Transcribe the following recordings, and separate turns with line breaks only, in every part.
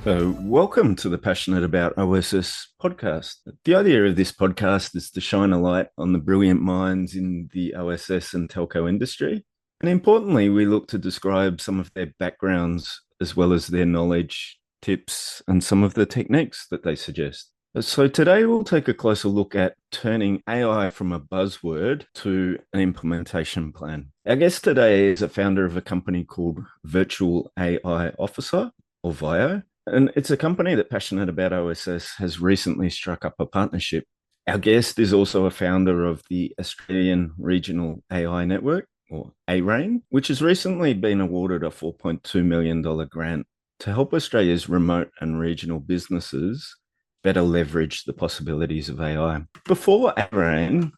So, welcome to the Passionate About OSS podcast. The idea of this podcast is to shine a light on the brilliant minds in the OSS and telco industry. And importantly, we look to describe some of their backgrounds as well as their knowledge, tips, and some of the techniques that they suggest. So, today we'll take a closer look at turning AI from a buzzword to an implementation plan. Our guest today is a founder of a company called Virtual AI Officer, or VAIO. And it's a company that Passionate About OSS has recently struck up a partnership. Our guest is also a founder of the Australian Regional AI Network, or ARAIN, which has recently been awarded a $4.2 million grant to help Australia's remote and regional businesses better leverage the possibilities of AI. Before ARAIN,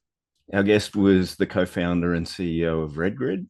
our guest was the co-founder and CEO of RedGrid,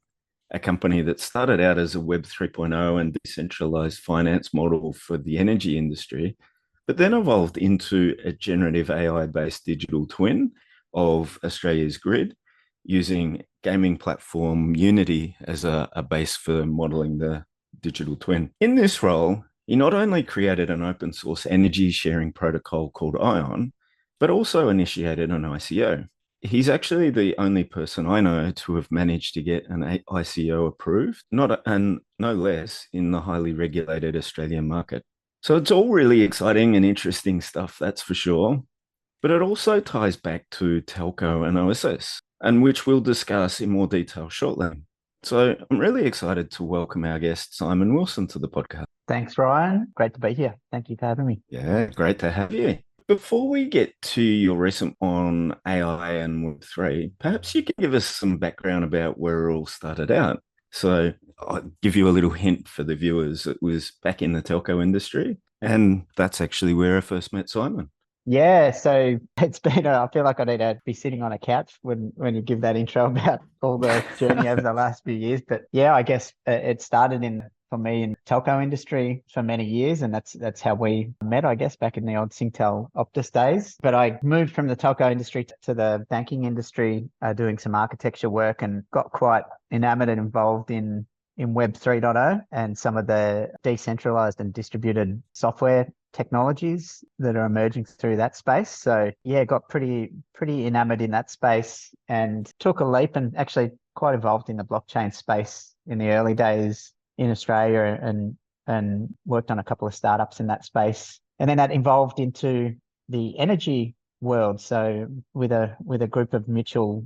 a company that started out as a Web 3.0 and decentralized finance model for the energy industry, but then evolved into a generative AI-based digital twin of Australia's grid, using gaming platform Unity as a base for modeling the digital twin. In this role, he not only created an open source energy sharing protocol called ION, but also initiated an ICO. He's actually the only person I know to have managed to get an ICO approved, and no less in the highly regulated Australian market. So it's all really exciting and interesting stuff, that's for sure. But it also ties back to telco and OSS, and which we'll discuss in more detail shortly. So I'm really excited to welcome our guest, Simon Wilson, to the podcast.
Thanks, Ryan. Great to be here. Thank you for having me.
Yeah, great to have you. Before we get to your recent on AI and Web3, perhaps you can give us some background about where it all started out. So I'll give you a little hint for the viewers. It was back in the telco industry, and that's actually where I first met Simon.
Yeah, so it's been, I feel like I need to be sitting on a couch when you give that intro about all the journey over the last few years. But yeah, I guess it started for me in telco industry for many years, and that's how we met, I guess, back in the old Singtel Optus days. But I moved from the telco industry to the banking industry, doing some architecture work, and got quite enamored and involved in Web 3.0 and some of the decentralized and distributed software technologies that are emerging through that space. So yeah, got pretty enamored in that space and took a leap, and actually quite involved in the blockchain space in the early days in Australia, and worked on a couple of startups in that space. And then that evolved into the energy world. So with a group of mutual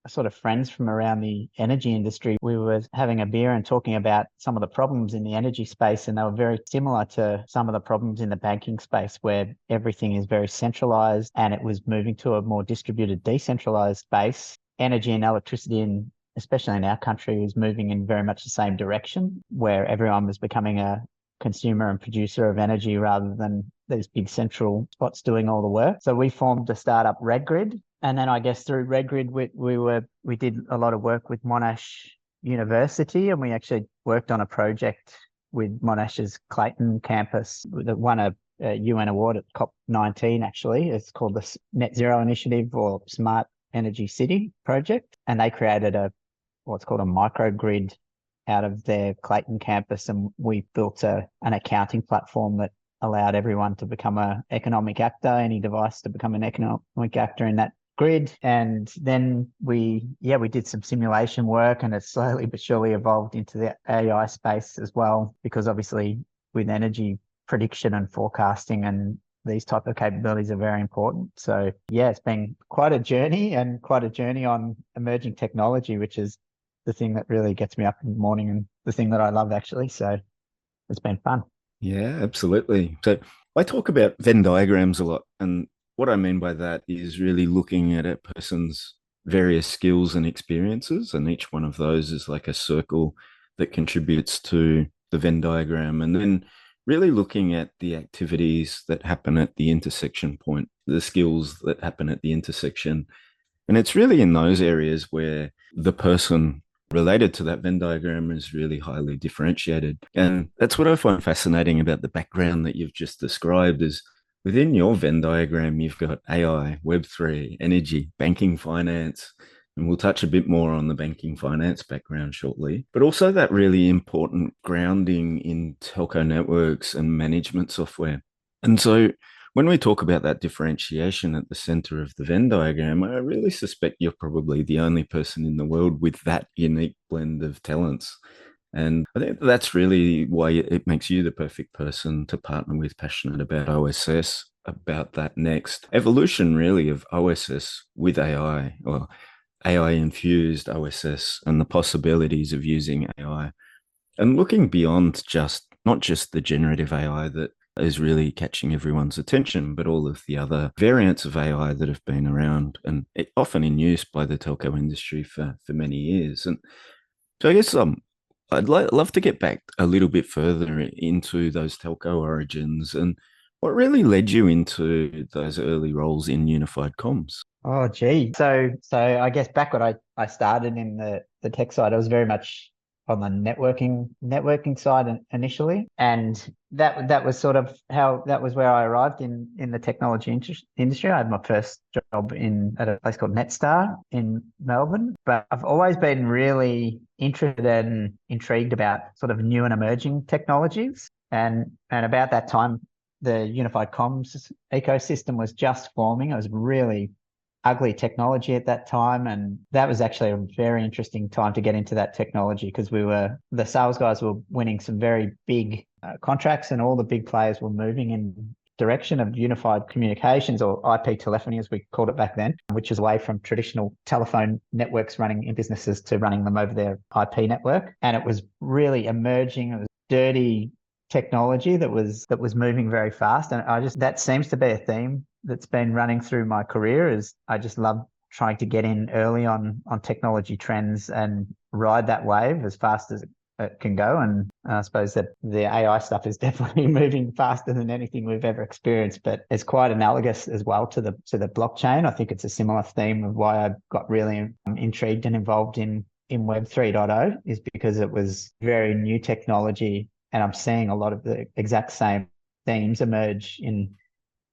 sort of friends from around the energy industry, we were having a beer and talking about some of the problems in the energy space, and they were very similar to some of the problems in the banking space, where everything is very centralized and it was moving to a more distributed, decentralized space. Energy and electricity, especially in our country, was moving in very much the same direction, where everyone was becoming a consumer and producer of energy rather than these big central spots doing all the work. So we formed a startup, RedGrid. And then I guess through RedGrid, we did a lot of work with Monash University, and we actually worked on a project with Monash's Clayton campus that won a UN award at COP19, actually. It's called the Net Zero Initiative, or Smart Energy City project. And they created what's called a microgrid out of their Clayton campus, and we built an accounting platform that allowed everyone to become an economic actor, any device to become an economic actor in that grid. And then we did some simulation work, and it slowly but surely evolved into the AI space as well, because obviously with energy prediction and forecasting and these type of capabilities are very important. So yeah, it's been quite a journey on emerging technology, which is the thing that really gets me up in the morning and the thing that I love, actually. So it's been fun.
Yeah, absolutely. So I talk about Venn diagrams a lot, and what I mean by that is really looking at a person's various skills and experiences, and each one of those is like a circle that contributes to the Venn diagram, and then really looking at the activities that happen at the intersection point, the skills that happen at the intersection. And it's really in those areas where the person related to that Venn diagram is really highly differentiated. And that's what I find fascinating about the background that you've just described is within your Venn diagram, you've got AI, Web3, energy, banking, finance, And we'll touch a bit more on the banking finance background shortly, but also that really important grounding in telco networks and management software. And so when we talk about that differentiation at the center of the Venn diagram, I really suspect you're probably the only person in the world with that unique blend of talents. And I think that's really why it makes you the perfect person to partner with, passionate about OSS, about that next evolution, really, of OSS with AI, or AI infused OSS, and the possibilities of using AI and looking beyond just not just the generative AI that is really catching everyone's attention, but all of the other variants of AI that have been around and often in use by the telco industry for many years. And so I guess I'd love to get back a little bit further into those telco origins and what really led you into those early roles in unified comms.
Oh, gee. So I guess back when I started in the tech side, I was very much on the networking side initially, and that was sort of how that was where I arrived in the technology industry. I had my first job at a place called Netstar in Melbourne, but I've always been really interested and intrigued about sort of new and emerging technologies, and about that time, the unified comms ecosystem was just forming. It was really ugly technology at that time, and that was actually a very interesting time to get into that technology because the sales guys were winning some very big contracts, and all the big players were moving in direction of unified communications, or IP telephony as we called it back then, which is away from traditional telephone networks running in businesses to running them over their IP network. And it was really emerging. It was dirty technology that was moving very fast, and that seems to be a theme that's been running through my career. Is I just love trying to get in early on technology trends and ride that wave as fast as it can go. And I suppose that the AI stuff is definitely moving faster than anything we've ever experienced, but it's quite analogous as well to the blockchain. I think it's a similar theme of why I got really intrigued and involved in Web 3.0 is because it was very new technology, and I'm seeing a lot of the exact same themes emerge in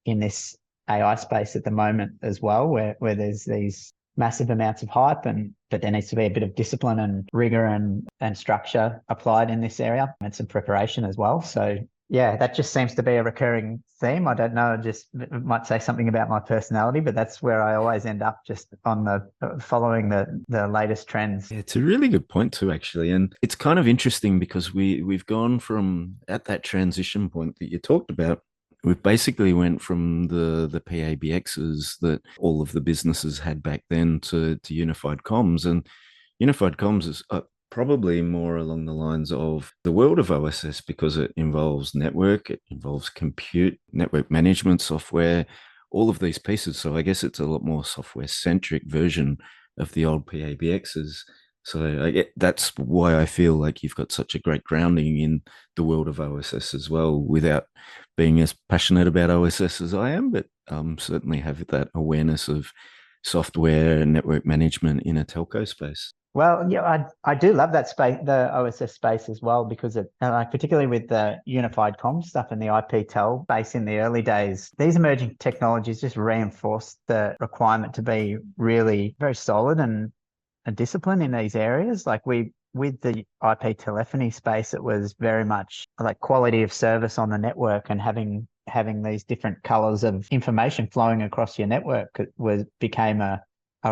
this AI space at the moment as well, where there's these massive amounts of hype, but there needs to be a bit of discipline and rigor and structure applied in this area, and some preparation as well. So yeah, that just seems to be a recurring theme. I don't know, just it might say something about my personality, but that's where I always end up, just on the following the latest trends.
Yeah, it's a really good point too, actually. And it's kind of interesting because we've gone from at that transition point that you talked about. We basically went from the PABXs that all of the businesses had back then to unified comms. And unified comms is probably more along the lines of the world of OSS because it involves network, it involves compute, network management software, all of these pieces. So I guess it's a lot more software centric version of the old PABXs. So that's why I feel like you've got such a great grounding in the world of OSS as well, without being as passionate about OSS as I am, but certainly have that awareness of software and network management in a telco space.
Well, yeah, I do love that space, the OSS space as well, because it, like, particularly with the unified comms stuff and the IP tel space in the early days, these emerging technologies just reinforced the requirement to be really very solid and disciplined in these areas. Like with the IP telephony space, it was very much like quality of service on the network, and having these different colors of information flowing across your network became a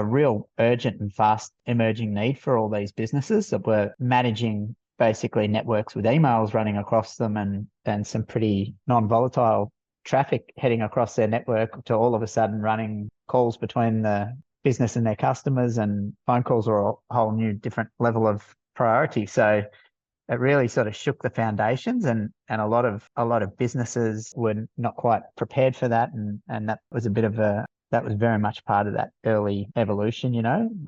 real urgent and fast emerging need for all these businesses that were managing basically networks with emails running across them, and some pretty non-volatile traffic heading across their network, to all of a sudden running calls between the business and their customers, and phone calls are a whole new different level of priority. So it really sort of shook the foundations, and a lot of businesses were not quite prepared for that, and that was that was very much part of that early evolution,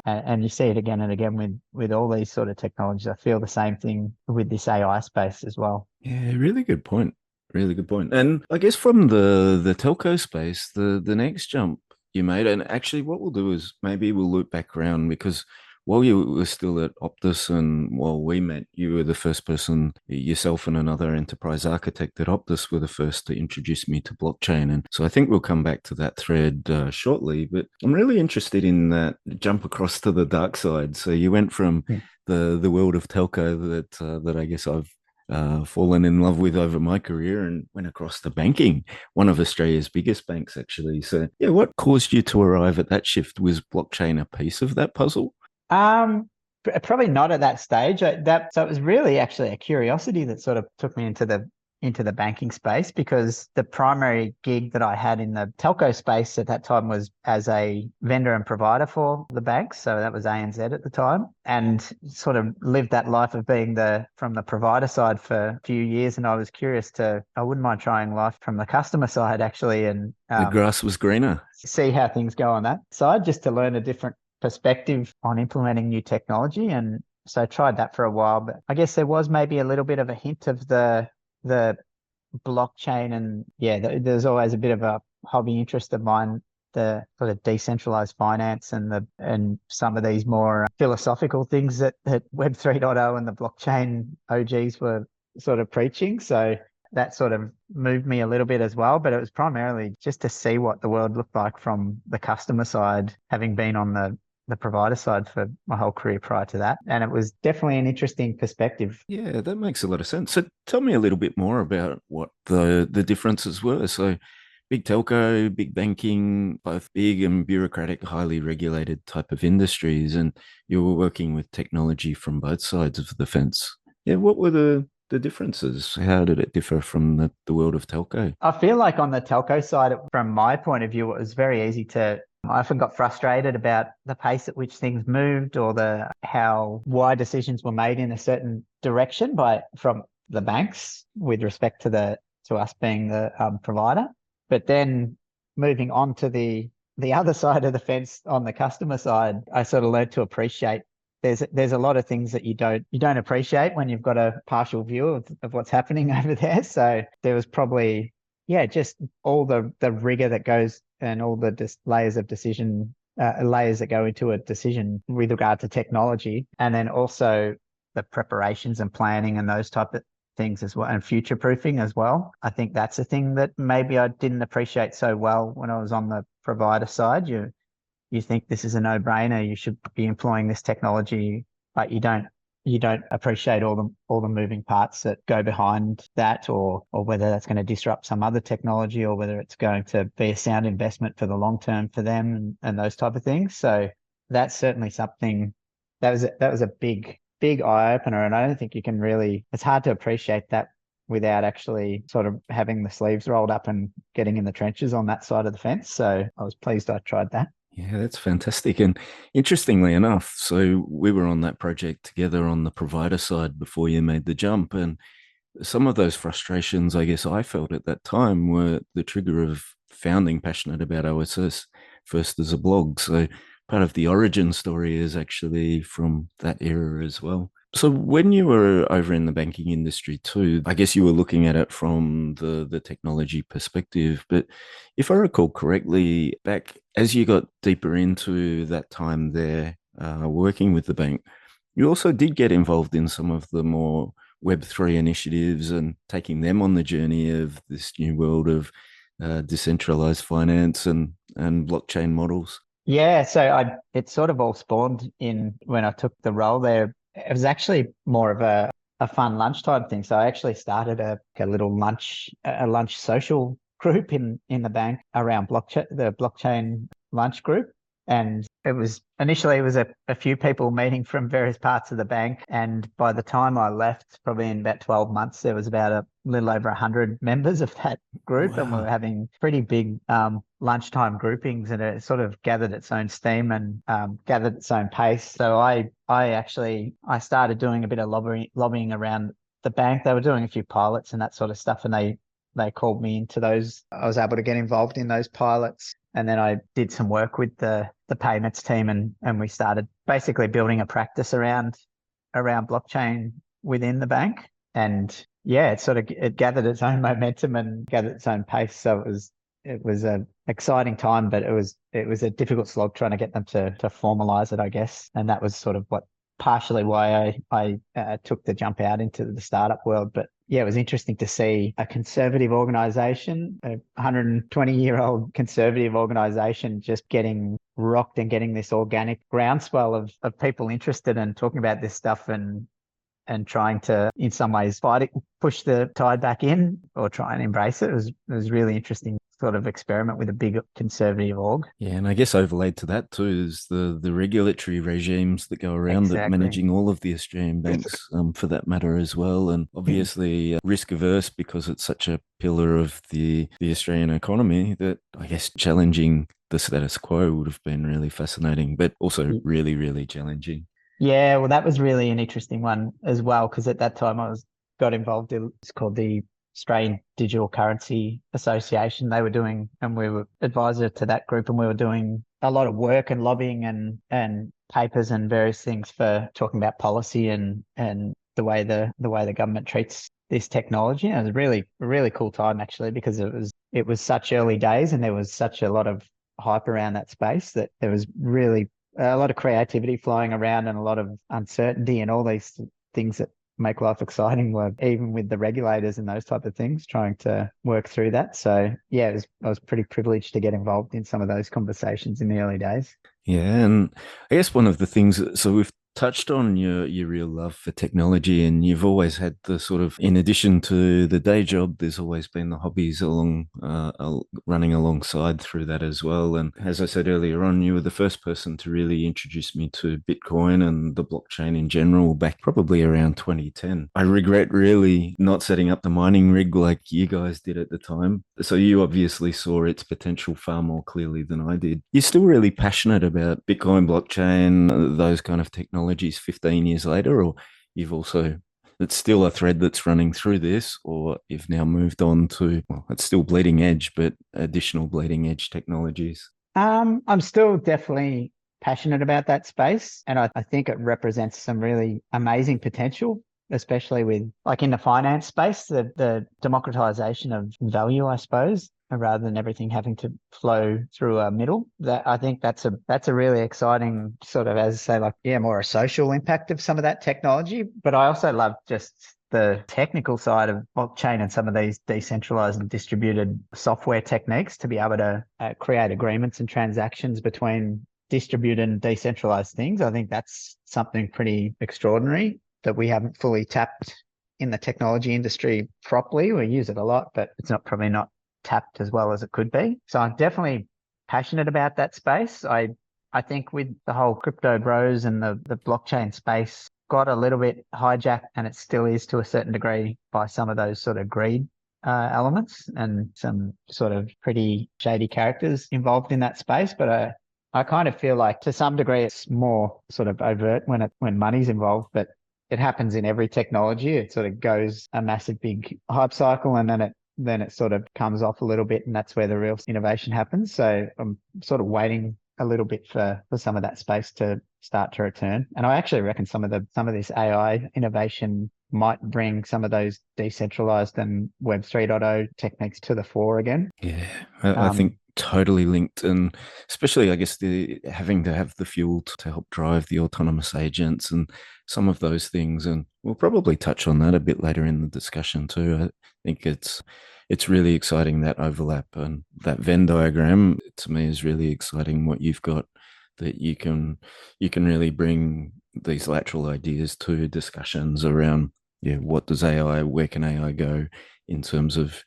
and you see it again and again with all these sort of technologies. I feel the same thing with this AI space as well.
Yeah, really good point. Really good point. And I guess from the telco space, the next jump you made, and actually what we'll do is maybe we'll loop back around because while you were still at Optus and while we met, you were the first person, yourself and another enterprise architect at Optus were the first to introduce me to blockchain. And so I think we'll come back to that thread shortly. But I'm really interested in that jump across to the dark side. So you went from the world of telco that I guess I've fallen in love with over my career and went across to banking, one of Australia's biggest banks, actually. So, yeah, what caused you to arrive at that shift? Was blockchain a piece of that puzzle?
Probably not at that stage. So it was really actually a curiosity that sort of took me into the banking space, because the primary gig that I had in the telco space at that time was as a vendor and provider for the banks. So that was ANZ at the time, and sort of lived that life of being from the provider side for a few years. And I was curious I wouldn't mind trying life from the customer side actually, and
The grass was greener.
see how things go on that side, just to learn a different perspective on implementing new technology. And so I tried that for a while, but I guess there was maybe a little bit of a hint of the blockchain, and there's always a bit of a hobby interest of mine, the sort of decentralized finance and some of these more philosophical things that Web 3.0 and the blockchain OGs were sort of preaching. So that sort of moved me a little bit as well, but it was primarily just to see what the world looked like from the customer side, having been on the provider side for my whole career prior to that. And it was definitely an interesting perspective.
Yeah, that makes a lot of sense. So tell me a little bit more about what the differences were. So big telco, big banking, both big and bureaucratic, highly regulated type of industries, and you were working with technology from both sides of the fence. Yeah, what were the differences? How did it differ from the world of telco?
I feel like on the telco side, from my point of view, it was very easy I often got frustrated about the pace at which things moved, or why decisions were made in a certain direction from the banks with respect to us being the provider. But then moving on to the other side of the fence on the customer side, I sort of learned to appreciate there's a lot of things that you don't appreciate when you've got a partial view of what's happening over there. So there was probably just all the rigor that goes, and all the layers of decision, layers that go into a decision with regard to technology, and then also the preparations and planning and those type of things as well, and future proofing as well. I think that's a thing that maybe I didn't appreciate so well when I was on the provider side. You think this is a no-brainer, you should be employing this technology, but you don't appreciate all the moving parts that go behind that, or whether that's going to disrupt some other technology, or whether it's going to be a sound investment for the long term for them, and those type of things. So that's certainly something that was a big eye opener, and I don't think you can really. It's hard to appreciate that without actually sort of having the sleeves rolled up and getting in the trenches on that side of the fence. So I was pleased I tried that.
Yeah, that's fantastic. And interestingly enough, so we were on that project together on the provider side before you made the jump. And some of those frustrations, I guess, I felt at that time were the trigger of founding Passionate About OSS first as a blog. So part of the origin story is actually from that era as well. So when you were over in the banking industry too, I guess you were looking at it from the technology perspective. But if I recall correctly, back as you got deeper into that time there, working with the bank, you also did get involved in some of the more Web3 initiatives and taking them on the journey of this new world of decentralized finance and blockchain models.
Yeah, so it sort of all spawned in when I took the role there. It was actually more of a fun lunchtime thing. So I actually started a little lunch social group in the bank around the blockchain lunch group. And initially it was a few people meeting from various parts of the bank. And by the time I left, probably in about 12 months, there was about a little over 100 members of that group. And we were
Wow.
having pretty big lunchtime groupings, and it sort of gathered its own steam and gathered its own pace. So I started doing a bit of lobbying around the bank. They were doing a few pilots and that sort of stuff, and they called me into those. I was able to get involved in those pilots. And then I did some work with the payments team, and we started basically building a practice around blockchain within the bank. And it gathered its own momentum and gathered its own pace. So it was an exciting time, but it was a difficult slog trying to get them to formalize it, I guess. And that was sort of what partially why I took the jump out into the startup world. But yeah, it was interesting to see a conservative organization, a 120-year-old conservative organization, just getting rocked and getting this organic groundswell of people interested and talking about this stuff and trying to, in some ways, fight it, push the tide back in or try and embrace it. It was really interesting sort of experiment with a big conservative org.
Yeah, and I guess overlaid to that too is the regulatory regimes that go around that
Exactly.
managing all of the Australian banks, for that matter as well, and obviously risk averse because it's such a pillar of the Australian economy that I guess challenging the status quo would have been really fascinating, but also really, really challenging.
Yeah, well, that was really an interesting one as well, because at that time got involved in, it's called the Australian Digital Currency Association. They were doing, and we were advisor to that group, and we were doing a lot of work and lobbying and papers and various things for talking about policy and the way the government treats this technology. And it was a really cool time actually, because it was such early days and there was such a lot of hype around that space that there was really a lot of creativity flying around and a lot of uncertainty and all these things that make life exciting, were even with the regulators and those type of things, trying to work through that. So yeah, I was pretty privileged to get involved in some of those conversations in the early days.
Yeah, and I guess one of the things, so we've touched on your real love for technology, and you've always had the sort of, in addition to the day job, there's always been the hobbies running alongside through that as well. And as I said earlier on, you were the first person to really introduce me to Bitcoin and the blockchain in general back probably around 2010. I regret really not setting up the mining rig like you guys did at the time. So you obviously saw its potential far more clearly than I did. You're still really passionate about Bitcoin, blockchain, those kind of technologies 15 years later, or you've also, it's still a thread that's running through this, or you've now moved on to, well, it's still bleeding edge, but additional bleeding edge technologies?
I'm still definitely passionate about that space, and I think it represents some really amazing potential, especially with like in the finance space, the democratization of value, I suppose, rather than everything having to flow through a middle. That I think that's a really exciting sort of, as I say, like, yeah, more a social impact of some of that technology. But I also love just the technical side of blockchain and some of these decentralized and distributed software techniques to be able to create agreements and transactions between distributed and decentralized things. I think that's something pretty extraordinary that we haven't fully tapped in the technology industry properly. We use it a lot, but it's probably not tapped as well as it could be. So I'm definitely passionate about that space. I think with the whole crypto bros and the blockchain space got a little bit hijacked, and it still is to a certain degree, by some of those sort of greed elements and some sort of pretty shady characters involved in that space. But I kind of feel like to some degree it's more sort of overt when money's involved, but it happens in every technology. It sort of goes a massive big hype cycle, and then it sort of comes off a little bit, and that's where the real innovation happens. So I'm sort of waiting a little bit for some of that space to start to return. And I actually reckon some of this AI innovation might bring some of those decentralized and Web 3.0 techniques to the fore again.
Yeah, I think totally linked, and especially I guess the having to have the fuel to help drive the autonomous agents and some of those things, and we'll probably touch on that a bit later in the discussion too. I think it's really exciting, that overlap, and that Venn diagram to me is really exciting, what you've got, that you can really bring these lateral ideas to discussions around, yeah, what does AI, where can AI go in terms of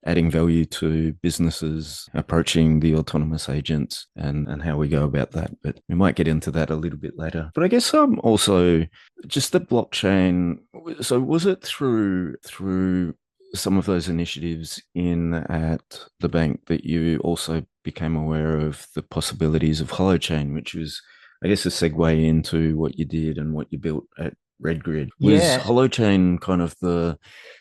adding value to businesses, approaching the autonomous agents, and how we go about that. But we might get into that a little bit later. But I guess also just the blockchain. So was it through some of those initiatives in at the bank that you also became aware of the possibilities of holochain, which was, I guess, a segue into what you did and what you built at Redgrid? Was
Yeah.
holochain kind of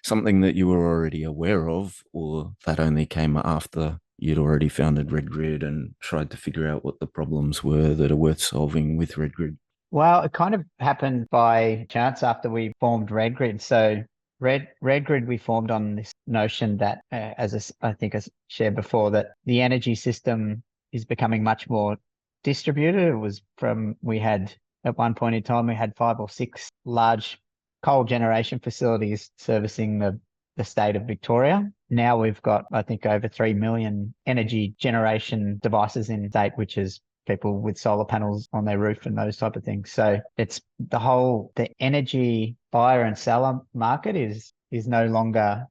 something that you were already aware of, or that only came after you'd already founded Redgrid and tried to figure out what the problems were that are worth solving with Redgrid?
Well, it kind of happened by chance after we formed Redgrid. So Redgrid we formed on this notion that, I think as shared before, that the energy system is becoming much more distributed. It was we had, at one point in time, we had 5 or 6 large coal generation facilities servicing the state of Victoria. Now we've got, I think, over 3 million energy generation devices in the state, which is people with solar panels on their roof and those type of things. So it's the energy buyer and seller market is no longer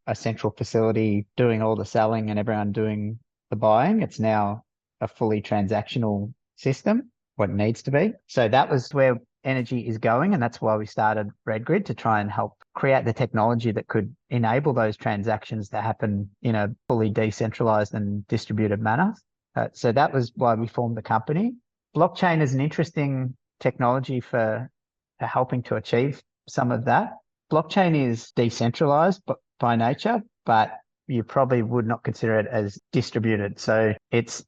a central facility doing all the selling and everyone doing the buying. It's now a fully transactional system, what it needs to be. So that was where energy is going, and that's why we started Redgrid, to try and help create the technology that could enable those transactions to happen in a fully decentralized and distributed manner. So that was why we formed the company. Blockchain is an interesting technology for helping to achieve some of that. Blockchain is decentralized by nature, but you probably would not consider it as distributed. So it's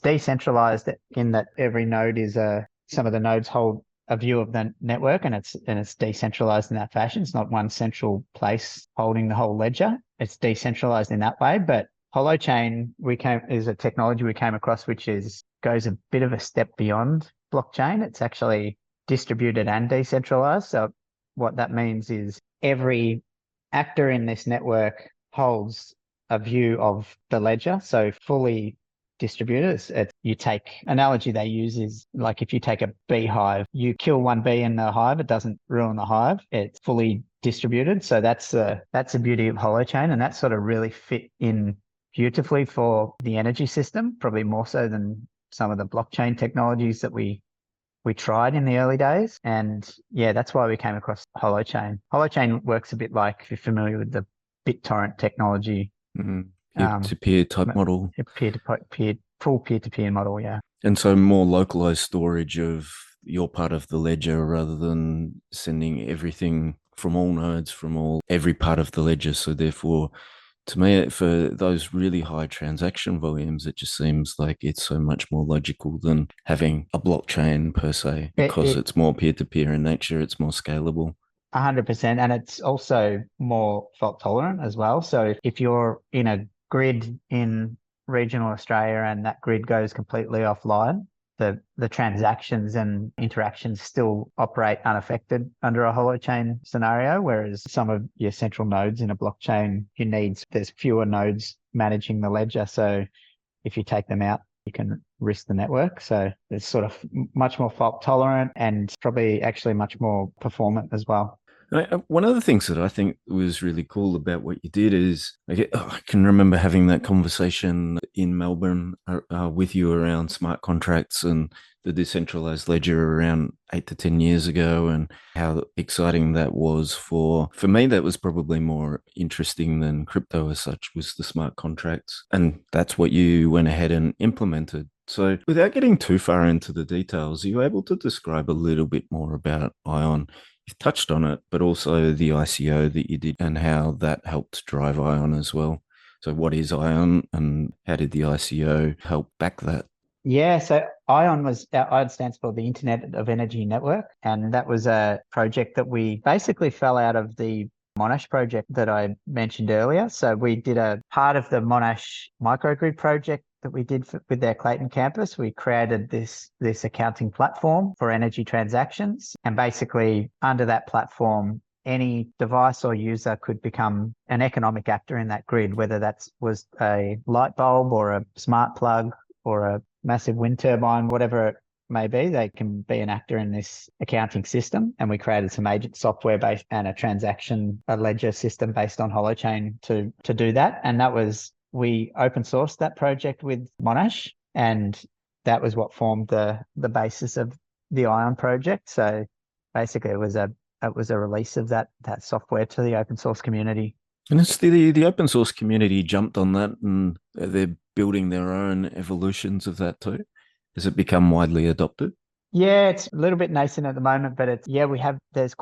decentralized in that every node is some of the nodes hold a view of the network, and it's decentralized in that fashion. It's not one central place holding the whole ledger. It's decentralized in that way. But Holochain is a technology we came across which goes a bit of a step beyond blockchain. It's actually distributed and decentralized. So what that means is every actor in this network holds a view of the ledger. So fully distributed. Analogy they use is like if you take a beehive, you kill one bee in the hive, it doesn't ruin the hive. It's fully distributed. So that's the beauty of Holochain, and that sort of really fit in beautifully for the energy system, probably more so than some of the blockchain technologies that we tried in the early days. And yeah, that's why we came across Holochain. Holochain works a bit like, if you're familiar with the BitTorrent technology.
Mm-hmm. Peer-to-peer type model.
Peer-to-peer, full peer-to-peer model, yeah.
And so more localized storage of your part of the ledger rather than sending everything from all nodes, every part of the ledger. So therefore, to me, for those really high transaction volumes, it just seems like it's so much more logical than having a blockchain per se, because it's more peer-to-peer in nature, it's more scalable.
100%. And it's also more fault tolerant as well. So if you're in a grid in regional Australia and that grid goes completely offline, the transactions and interactions still operate unaffected under a holochain scenario, whereas some of your central nodes in a blockchain, there's fewer nodes managing the ledger. So if you take them out, you can risk the network. So it's sort of much more fault tolerant and probably actually much more performant as well.
One of the things that I think was really cool about what you did is I can remember having that conversation in Melbourne with you around smart contracts and the decentralized ledger around 8 to 10 years ago, and how exciting that was for me. That was probably more interesting than crypto as such, was the smart contracts. And that's what you went ahead and implemented. So without getting too far into the details, are you able to describe a little bit more about ION? You've touched on it, but also the ICO that you did and how that helped drive ION as well. So what is ION and how did the ICO help back that?
Yeah, so ION stands for the Internet of Energy Network. And that was a project that we basically fell out of the Monash project that I mentioned earlier. So we did a part of the Monash microgrid project that we did with their Clayton campus. We created this accounting platform for energy transactions. And basically under that platform, any device or user could become an economic actor in that grid, whether that was a light bulb or a smart plug or a massive wind turbine, whatever it may be. They can be an actor in this accounting system. And we created some agent software based and a ledger system based on Holochain to do that. And we open sourced that project with Monash, and that was what formed the basis of the ION project. So basically it was a release of that software to the open source community.
And it's the open source community jumped on that, and they're building their own evolutions of that too. Has it become widely adopted?
Yeah, it's a little bit nascent at the moment, but there's the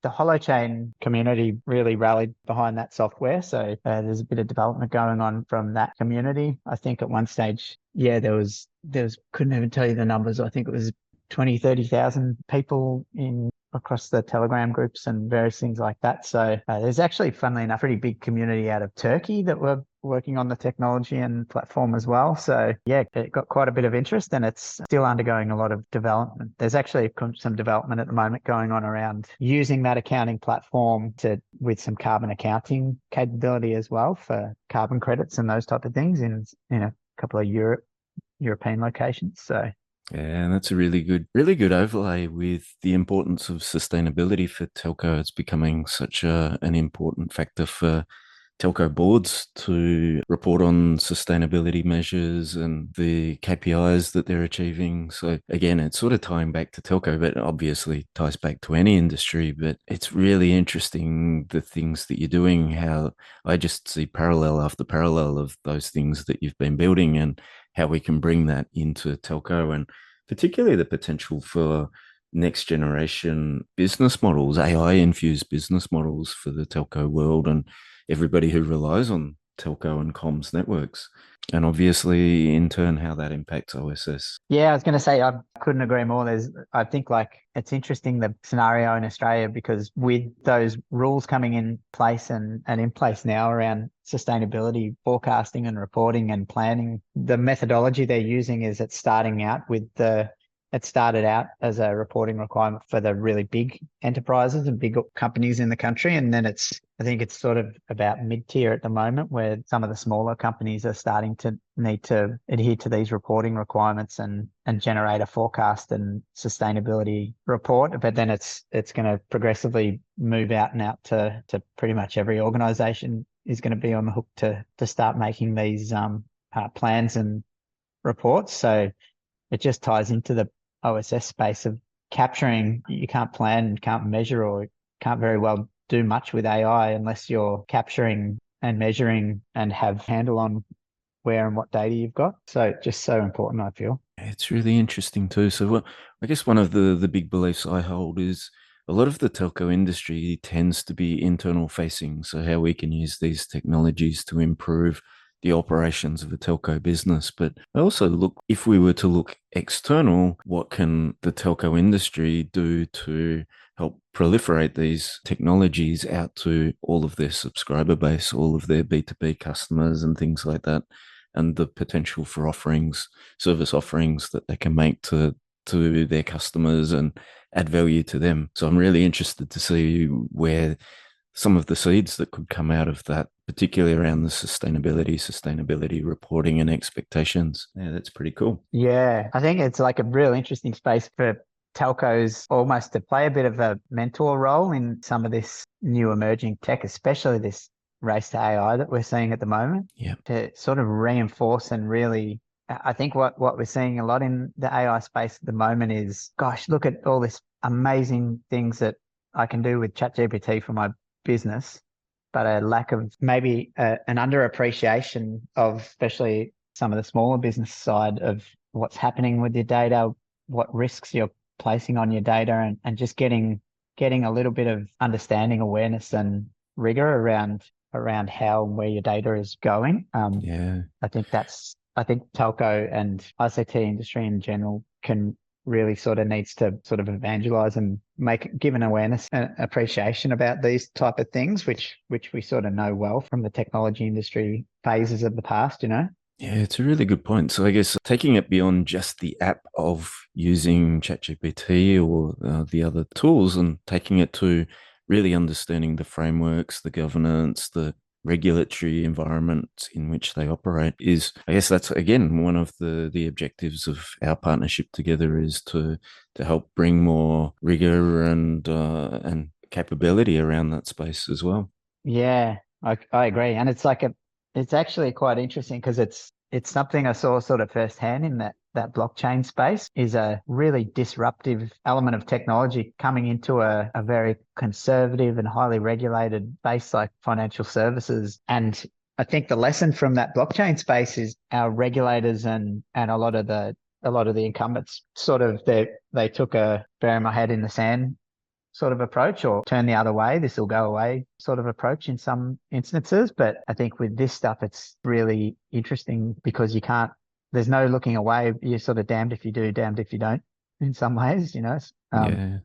Holochain community really rallied behind that software. So there's a bit of development going on from that community. I think at one stage, there was, couldn't even tell you the numbers. I think it was 20, 30,000 people in across the Telegram groups and various things like that. So there's actually, funnily enough, a pretty big community out of Turkey that were working on the technology and platform as well. So yeah, it got quite a bit of interest and it's still undergoing a lot of development. There's actually some development at the moment going on around using that accounting platform with some carbon accounting capability as well for carbon credits and those type of things in a couple of European locations. So
yeah, and that's a really good overlay with the importance of sustainability for telco. It's becoming such an important factor for telco boards to report on sustainability measures and the KPIs that they're achieving. So again, it's sort of tying back to telco, but obviously ties back to any industry. But it's really interesting the things that you're doing, how I just see parallel after parallel of those things that you've been building and how we can bring that into telco and particularly the potential for next generation business models, AI infused business models for the telco world and everybody who relies on telco and comms networks. And obviously, in turn, how that impacts OSS.
yeah, I was going to say I couldn't agree more. I think like it's interesting the scenario in Australia because with those rules coming in place and in place now around sustainability forecasting and reporting and planning, the methodology they're using is it started out as a reporting requirement for the really big enterprises and big companies in the country. And then I think it's sort of about mid-tier at the moment where some of the smaller companies are starting to need to adhere to these reporting requirements and generate a forecast and sustainability report. But then it's going to progressively move out and out to pretty much every organization is going to be on the hook to start making these plans and reports. So it just ties into the OSS space of capturing. You can't plan, can't measure, or can't very well do much with AI unless you're capturing and measuring and have handle on where and what data you've got. So just so important, I feel.
It's really interesting too. So I guess one of the big beliefs I hold is a lot of the telco industry tends to be internal facing. So how we can use these technologies to improve the operations of a telco business. But I also look, if we were to look external, what can the telco industry do to help proliferate these technologies out to all of their subscriber base, all of their B2B customers and things like that, and the potential for service offerings that they can make to their customers and add value to them. So I'm really interested to see where some of the seeds that could come out of that, particularly around the sustainability reporting and expectations. Yeah, that's pretty cool.
Yeah, I think it's like a real interesting space for telcos almost to play a bit of a mentor role in some of this new emerging tech, especially this race to AI that we're seeing at the moment.
Yeah.
To sort of reinforce and really, I think what we're seeing a lot in the AI space at the moment is, gosh, look at all this amazing things that I can do with ChatGPT for my business, but a lack of maybe an underappreciation of especially some of the smaller business side of what's happening with your data, what risks you're placing on your data, and just getting a little bit of understanding, awareness, and rigor around how and where your data is going.
Yeah.
I think telco and ICT industry in general can really sort of needs to sort of evangelize and give an awareness and appreciation about these type of things, which we sort of know well from the technology industry phases of the past, you know?
Yeah, it's a really good point. So I guess taking it beyond just the app of using ChatGPT or the other tools and taking it to really understanding the frameworks, the governance, the regulatory environment in which they operate is, I guess that's again one of the objectives of our partnership together is to help bring more rigor and capability around that space as well.
Yeah, I agree. And it's actually quite interesting because it's something I saw sort of firsthand in that blockchain space is a really disruptive element of technology coming into a very conservative and highly regulated space like financial services. And I think the lesson from that blockchain space is our regulators and a lot of the incumbents sort of they took a bury my head in the sand sort of approach or turn the other way, this will go away sort of approach in some instances. But I think with this stuff, it's really interesting because there's no looking away. You're sort of damned if you do, damned if you don't in some ways, you know?
Yeah.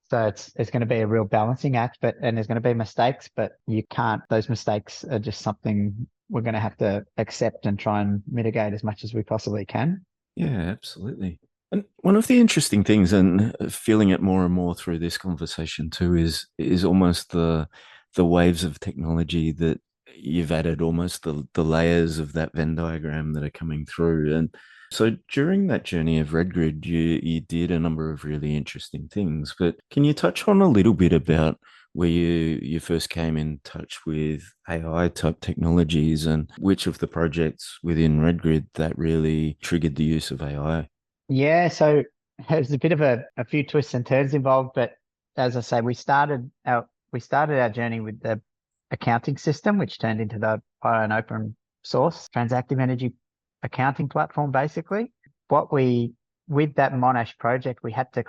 So it's going to be a real balancing act, and there's going to be mistakes, but you can't. Those mistakes are just something we're going to have to accept and try and mitigate as much as we possibly can.
Yeah, absolutely. And one of the interesting things, and feeling it more and more through this conversation too, is almost the waves of technology that you've added, almost the layers of that Venn diagram that are coming through. And so during that journey of RedGrid, you did a number of really interesting things. But can you touch on a little bit about where you first came in touch with AI type technologies and which of the projects within RedGrid that really triggered the use of AI?
Yeah, so there's a bit of a few twists and turns involved, but as I say, we started our journey with the accounting system, which turned into the an open source transactive energy accounting platform, basically. What we With that Monash project, we had to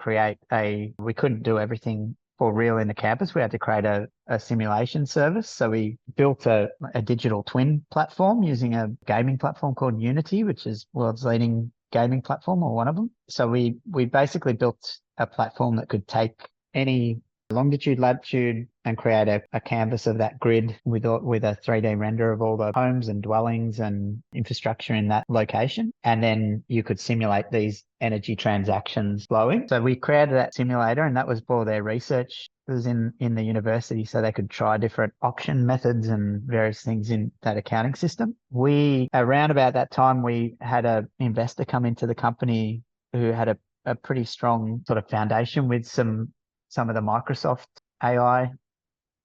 we couldn't do everything for real in the campus. We had to create a simulation service. So we built a digital twin platform using a gaming platform called Unity, which is world's leading gaming platform, or one of them. So we basically built a platform that could take any longitude, latitude, and create a canvas of that grid with a 3D render of all the homes and dwellings and infrastructure in that location. And then you could simulate these energy transactions flowing. So we created that simulator, and that was for their research. It was in the university, so they could try different auction methods and various things in that accounting system. Around about that time, we had an investor come into the company who had a pretty strong sort of foundation with some of the Microsoft AI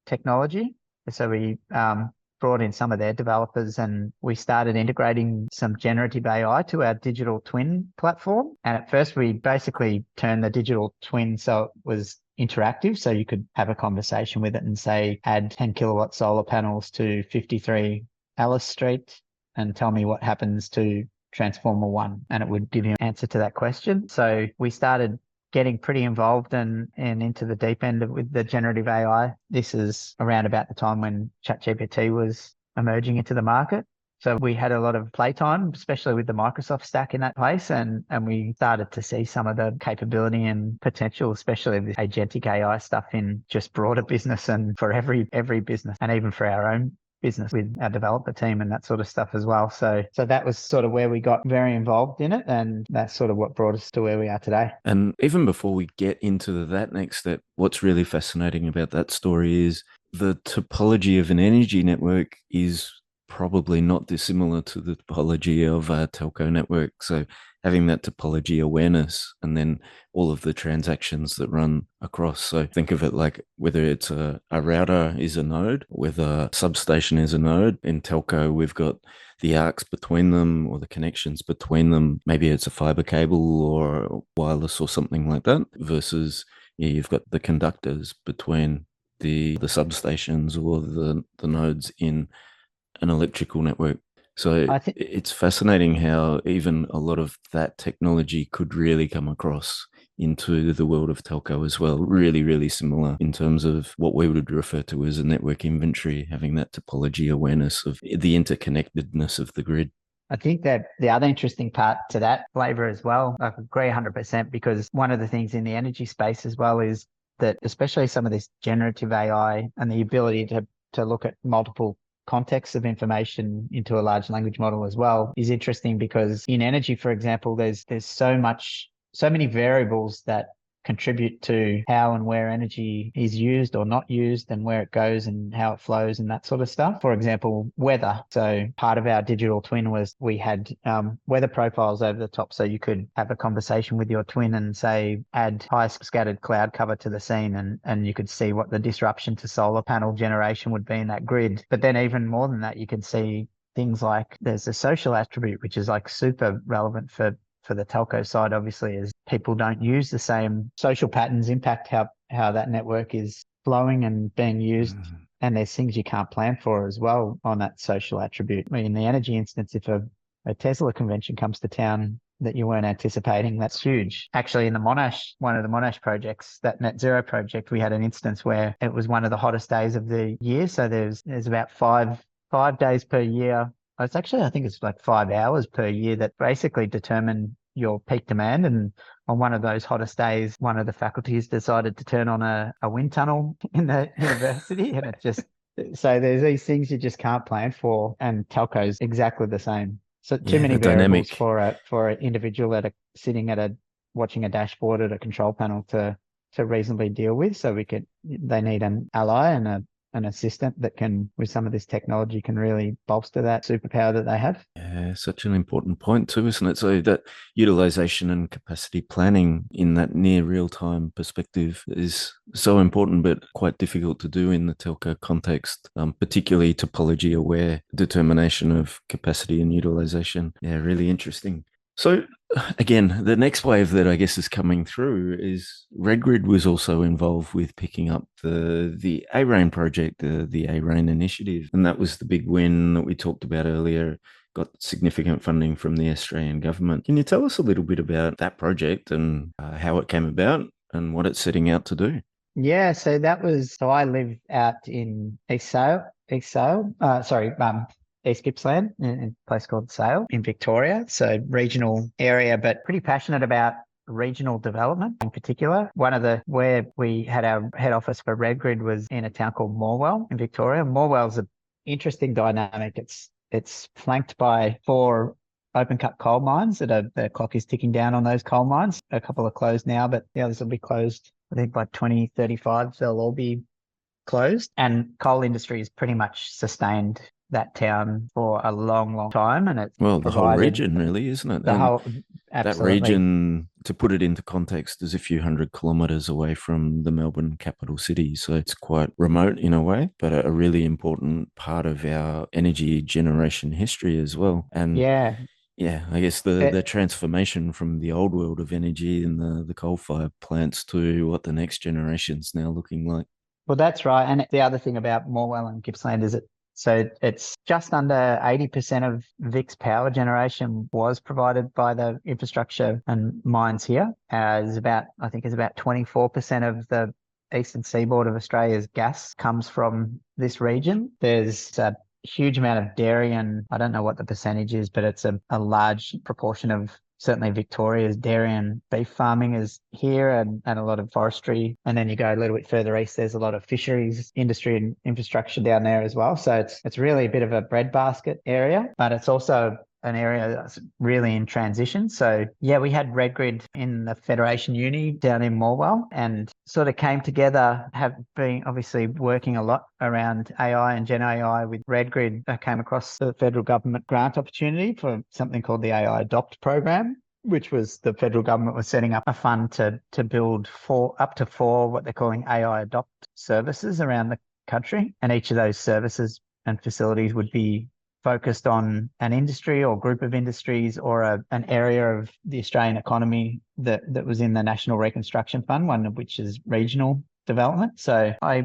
technology. So we brought in some of their developers, and we started integrating some generative AI to our digital twin platform. And at first, we basically turned the digital twin so it was interactive. So you could have a conversation with it and say, add 10 kilowatt solar panels to 53 Alice Street and tell me what happens to Transformer 1. And it would give you an answer to that question. So we started getting pretty involved and into the deep end with the generative AI. This is around about the time when ChatGPT was emerging into the market. So we had a lot of playtime, especially with the Microsoft stack in that place. And we started to see some of the capability and potential, especially with agentic AI stuff in just broader business and for every business, and even for our own business with our developer team and that sort of stuff as well. So that was sort of where we got very involved in it, and that's sort of what brought us to where we are today.
And even before we get into that next step, what's really fascinating about that story is the topology of an energy network is probably not dissimilar to the topology of a telco network. So having that topology awareness and then all of the transactions that run across. So think of it like whether it's a router is a node, whether a substation is a node. In telco, we've got the arcs between them or the connections between them. Maybe it's a fiber cable or wireless or something like that, versus you've got the conductors between the substations or the nodes in an electrical network. So
I think
it's fascinating how even a lot of that technology could really come across into the world of telco as well. Really, really similar in terms of what we would refer to as a network inventory, having that topology awareness of the interconnectedness of the grid.
I think that the other interesting part to that flavor as well, I agree 100%, because one of the things in the energy space as well is that especially some of this generative AI and the ability to look at multiple contexts of information into a large language model as well is interesting, because in energy, for example, there's so many variables that contribute to how and where energy is used or not used and where it goes and how it flows and that sort of stuff. For example, weather. So part of our digital twin was we had weather profiles over the top, so you could have a conversation with your twin and say, add high scattered cloud cover to the scene, and you could see what the disruption to solar panel generation would be in that grid. But then even more than that, you can see things like there's a social attribute, which is like super relevant for the telco side, obviously, as people don't use the same social patterns impact how that network is flowing and being used.
Mm.
And there's things you can't plan for as well on that social attribute. I mean, in the energy instance, if a Tesla convention comes to town that you weren't anticipating, that's huge. Actually, in one of the Monash projects, that net zero project, we had an instance where it was one of the hottest days of the year. So there's about five days per year. It's actually, I think it's like 5 hours per year that basically determine your peak demand. And on one of those hottest days, one of the faculties decided to turn on a wind tunnel in the university, and it just so there's these things you just can't plan for, and telco's exactly the same. So too
Yeah,
many
the
variables
dynamic.
for an individual sitting at a watching a dashboard at a control panel to reasonably deal with. So they need an ally and an assistant that can, with some of this technology, can really bolster that superpower that they have.
Yeah, such an important point too, isn't it? So that utilization and capacity planning in that near real-time perspective is so important, but quite difficult to do in the telco context, particularly topology aware determination of capacity and utilization. Yeah, really interesting. So again, the next wave that I guess is coming through is RedGrid was also involved with picking up the A-Rain project, the A-Rain initiative, and that was the big win that we talked about earlier. Got significant funding from the Australian government. Can you tell us a little bit about that project and how it came about and what it's setting out to do?
Yeah, so I live out in East Gippsland, in a place called Sale in Victoria. So regional area, but pretty passionate about regional development in particular. Where we had our head office for RedGrid was in a town called Morwell in Victoria. Morwell's an interesting dynamic. It's flanked by 4 open cut coal mines the clock is ticking down on those coal mines. A couple are closed now, but the others will be closed. I think by 2035, they'll all be closed. And coal industry has pretty much sustained that town for a long, long time. And it's
Well, the whole
provided
region, really, isn't it?
the
And
whole,
that
absolutely.
region, to put it into context, is a few hundred kilometers away from the Melbourne capital city. So it's quite remote in a way, but a really important part of our energy generation history as well. And
Yeah.
yeah, I guess the
It,
transformation from the old world of energy and the coal fired plants to what the next generation's now looking like.
well, that's right. And the other thing about Morwell and Gippsland is it's just under 80% of Vic's power generation was provided by the infrastructure and mines here. I think it's about 24% of the eastern seaboard of Australia's gas comes from this region. There's a huge amount of dairy, and I don't know what the percentage is, but it's a large proportion of certainly Victoria's dairy and beef farming is here, and a lot of forestry. And then you go a little bit further east, there's a lot of fisheries industry and infrastructure down there as well. So it's really a bit of a breadbasket area, but it's also an area that's really in transition. So yeah, we had RedGrid in the Federation Uni down in Morwell and sort of came together, have been obviously working a lot around AI and Gen AI with RedGrid. I came across the federal government grant opportunity for something called the AI Adopt program, which was the federal government was setting up a fund to build up to four what they're calling AI Adopt services around the country. And each of those services and facilities would be focused on an industry or group of industries or an area of the Australian economy that was in the National Reconstruction Fund, one of which is regional development. So I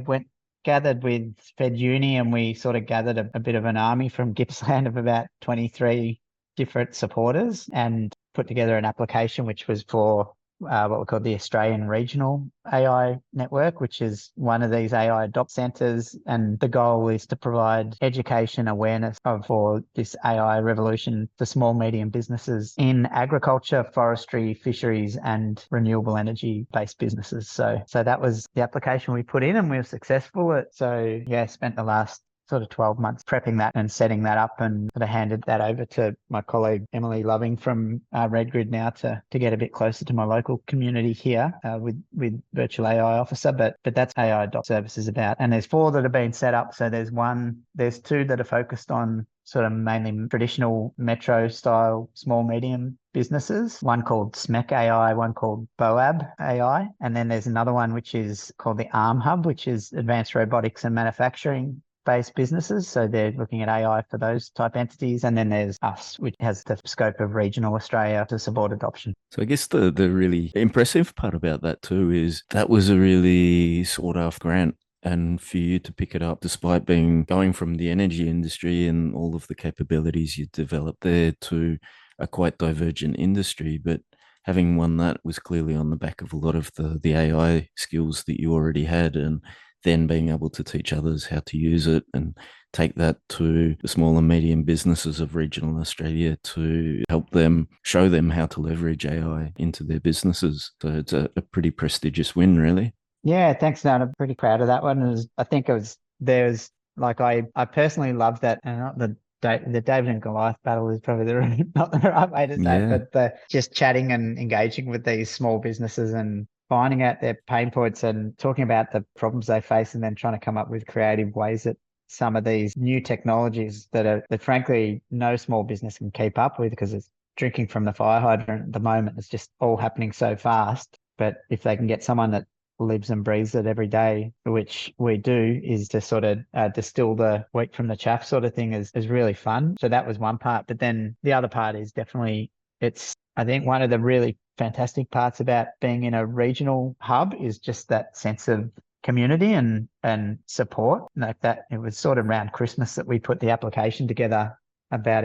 gathered with Fed Uni, and we sort of gathered a bit of an army from Gippsland of about 23 different supporters and put together an application which was for what we call the Australian Regional AI Network, which is one of these AI adopt centres. And the goal is to provide education awareness for this AI revolution to small, medium businesses in agriculture, forestry, fisheries, and renewable energy based businesses. So that was the application we put in, and we were successful. So yeah, spent the last sort of 12 months prepping that and setting that up, and sort of handed that over to my colleague Emily Loving from RedGrid now to get a bit closer to my local community here with Virtual AI Officer. But that's AI Adopt Services about. And there's 4 that have been set up. So there's 2 that are focused on sort of mainly traditional metro style small medium businesses, one called SMEC AI, one called BOAB AI, and then there's another one which is called the ARM Hub, which is advanced robotics and manufacturing based businesses. So they're looking at AI for those type entities. And then there's us, which has the scope of regional Australia to support adoption.
So I guess the really impressive part about that too is that was a really sought after grant. And for you to pick it up, despite going from the energy industry and all of the capabilities you developed there to a quite divergent industry, but having won that was clearly on the back of a lot of the AI skills that you already had and then being able to teach others how to use it and take that to the small and medium businesses of regional Australia to help them show them how to leverage AI into their businesses. So it's a pretty prestigious win, really.
Yeah, thanks, Nat. I'm pretty proud of that one. I think it was there's like I personally love that, and not the David and Goliath battle is probably not the right way to say it,
Yeah.
but the just chatting and engaging with these small businesses and finding out their pain points and talking about the problems they face, and then trying to come up with creative ways that some of these new technologies that frankly no small business can keep up with, because it's drinking from the fire hydrant at the moment. It's just all happening so fast. But if they can get someone that lives and breathes it every day, which we do, is to sort of distill the wheat from the chaff sort of thing, is really fun. So that was one part. But then the other part is definitely, I think one of the really fantastic parts about being in a regional hub is just that sense of community and support. Like that, it was sort of around Christmas that we put the application together about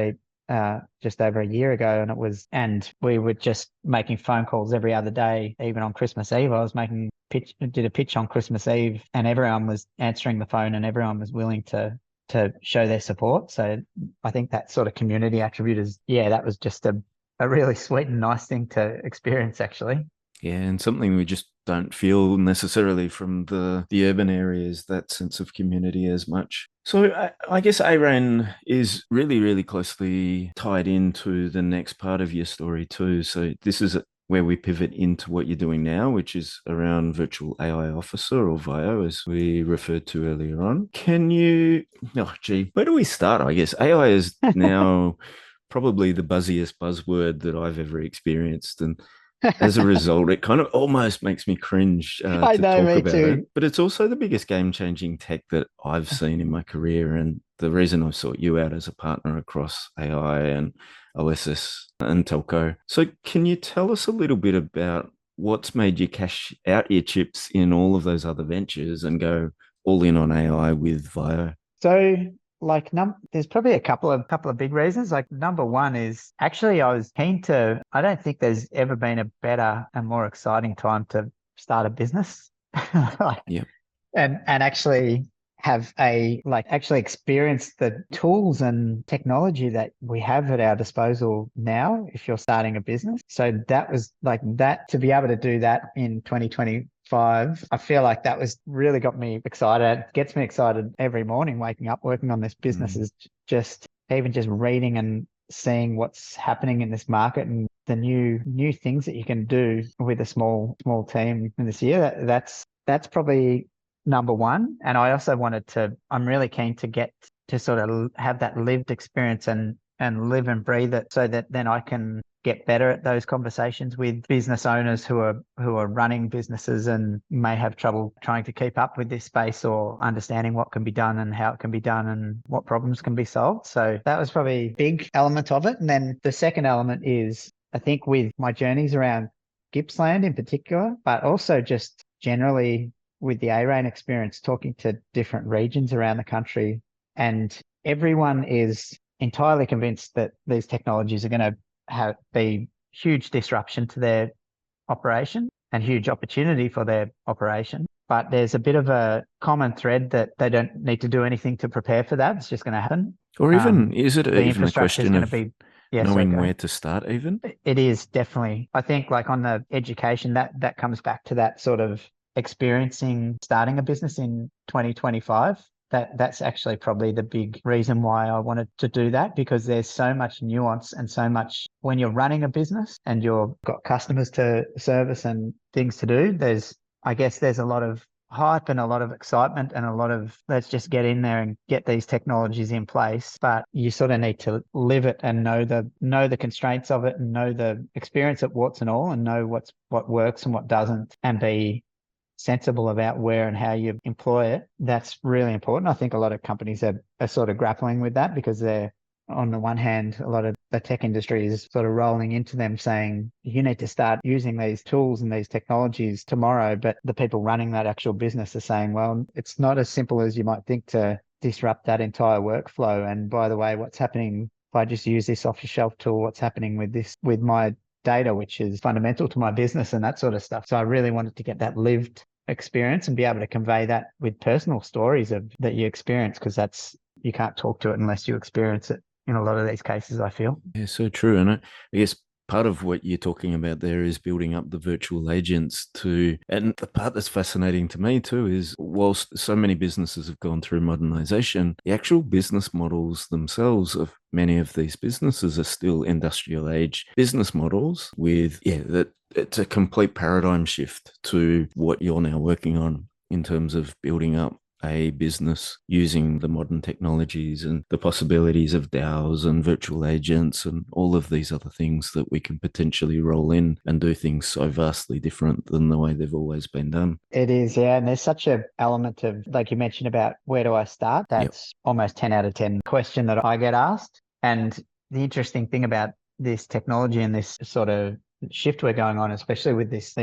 just over a year ago, and we were just making phone calls every other day. Even on Christmas Eve, I was did a pitch on Christmas Eve, and everyone was answering the phone and everyone was willing to show their support. So I think that sort of community attribute that was just a really sweet and nice thing to experience, actually.
Yeah, and something we just don't feel necessarily from the urban areas, that sense of community as much. So I guess ARAN is really, really closely tied into the next part of your story too. So this is where we pivot into what you're doing now, which is around virtual AI officer, or VAIO, as we referred to earlier on. Where do we start? I guess AI is now probably the buzziest buzzword that I've ever experienced. And as a result, it kind of almost makes me cringe
I
to
know,
talk
me
about it.
too.
But it's also the biggest game changing tech that I've seen in my career. And the reason I sought you out as a partner across AI and OSS and telco. So, can you tell us a little bit about what's made you cash out your chips in all of those other ventures and go all in on AI with VAIO?
So there's probably a couple of big reasons. Like, number one is actually I don't think there's ever been a better and more exciting time to start a business. Like,
Yeah.
and actually actually experience the tools and technology that we have at our disposal now if you're starting a business. So that was like that, to be able to do that in 2025, I feel like that was really got me excited. It gets me excited every morning waking up working on this business,
Mm.
is just even just reading and seeing what's happening in this market and the new things that you can do with a small team in this year. That's probably number one. And I'm really keen to get to sort of have that lived experience and live and breathe it, so that then I can get better at those conversations with business owners who are running businesses and may have trouble trying to keep up with this space, or understanding what can be done and how it can be done and what problems can be solved. So that was probably a big element of it. And then the second element is, I think, with my journeys around Gippsland in particular, but also just generally with the ARAN experience, talking to different regions around the country, and everyone is entirely convinced that these technologies are going to be huge disruption to their operation and huge opportunity for their operation. But there's a bit of a common thread that they don't need to do anything to prepare for that. It's just going to happen.
Or even, is it
The
even a
infrastructure is
question
going to
of
be, yeah, sorry,
knowing
go
where
ahead.
to start, even?
It is definitely. I think, like, on the education, that comes back to that sort of experiencing starting a business in 2025. That's actually probably the big reason why I wanted to do that, because there's so much nuance and so much when you're running a business and you've got customers to service and things to do. I guess there's a lot of hype and a lot of excitement and a lot of, let's just get in there and get these technologies in place. But you sort of need to live it and know the constraints of it, and know the experience at warts and all, and know what works and what doesn't, and be sensible about where and how you employ it. That's really important. I think a lot of companies are sort of grappling with that, because they're, on the one hand, a lot of the tech industry is sort of rolling into them saying, you need to start using these tools and these technologies tomorrow. But the people running that actual business are saying, well, it's not as simple as you might think to disrupt that entire workflow. And by the way, what's happening if I just use this off the shelf tool? What's happening with my data, which is fundamental to my business, and that sort of stuff. So I really wanted to get that lived experience and be able to convey that with personal stories of that you experience, because you can't talk to it unless you experience it in a lot of these cases, I feel.
Yeah, so true. And I guess part of what you're talking about there is building up the virtual agents to, and the part that's fascinating to me too is whilst so many businesses have gone through modernization, the actual business models themselves of many of these businesses are still industrial age business models with, that it's a complete paradigm shift to what you're now working on in terms of building up a business using the modern technologies and the possibilities of DAOs and virtual agents and all of these other things that we can potentially roll in and do things so vastly different than the way they've always been done.
It is, yeah. And there's such an element of, like you mentioned about where do I start? That's almost 10 out of 10 question that I get asked. And the interesting thing about this technology and this sort of shift we're going on, especially with these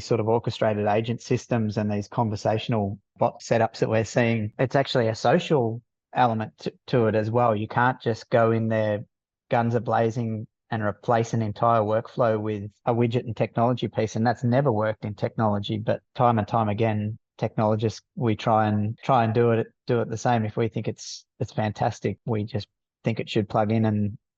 sort of orchestrated agent systems and these conversational bot setups that we're seeing, it's actually a social element to it as well. You can't just go in there guns are blazing and replace an entire workflow with a widget and technology piece. And that's never worked in technology, but time and time again, technologists, we try and do it the same. If we think it's fantastic, we just think it should plug in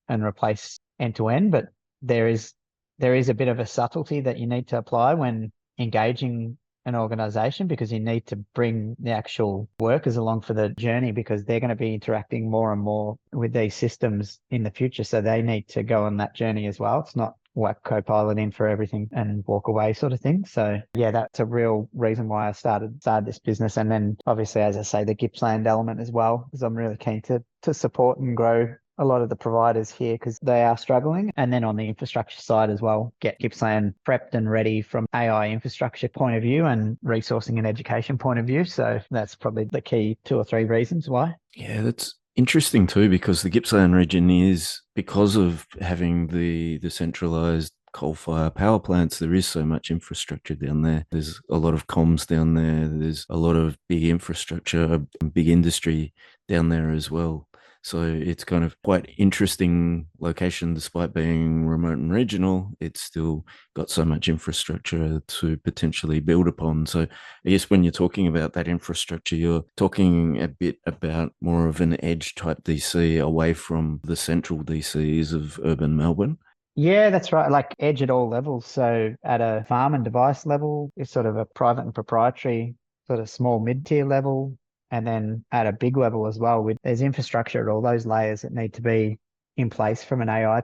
and replace end to end. But there is a bit of a subtlety that you need to apply when engaging an organization, because you need to bring the actual workers along for the journey, because they're going to be interacting more and more with these systems in the future. So they need to go on that journey as well. It's not whack Copilot in for everything and walk away sort of thing. So yeah, that's a real reason why I started this business. And then obviously, as I say, the Gippsland element as well, because I'm really keen to support and grow a lot of the providers here because they are struggling. And then on the infrastructure side as well, get Gippsland prepped and ready from AI infrastructure point of view and resourcing and education point of view. So that's probably the key 2 or 3 reasons why.
Yeah, that's interesting too, because the Gippsland region is, because of having the centralized coal-fire power plants, there is so much infrastructure down there. There's a lot of comms down there. There's a lot of big infrastructure, big industry down there as well. So it's kind of quite interesting location, despite being remote and regional. It's still got so much infrastructure to potentially build upon. So I guess when you're talking about that infrastructure, you're talking a bit about more of an edge type DC away from the central DCs of urban Melbourne.
Yeah, that's right. Like edge at all levels. So at a farm and device level, it's sort of a private and proprietary sort of small mid-tier level. And then at a big level as well, there's infrastructure at all those layers that need to be in place from an AI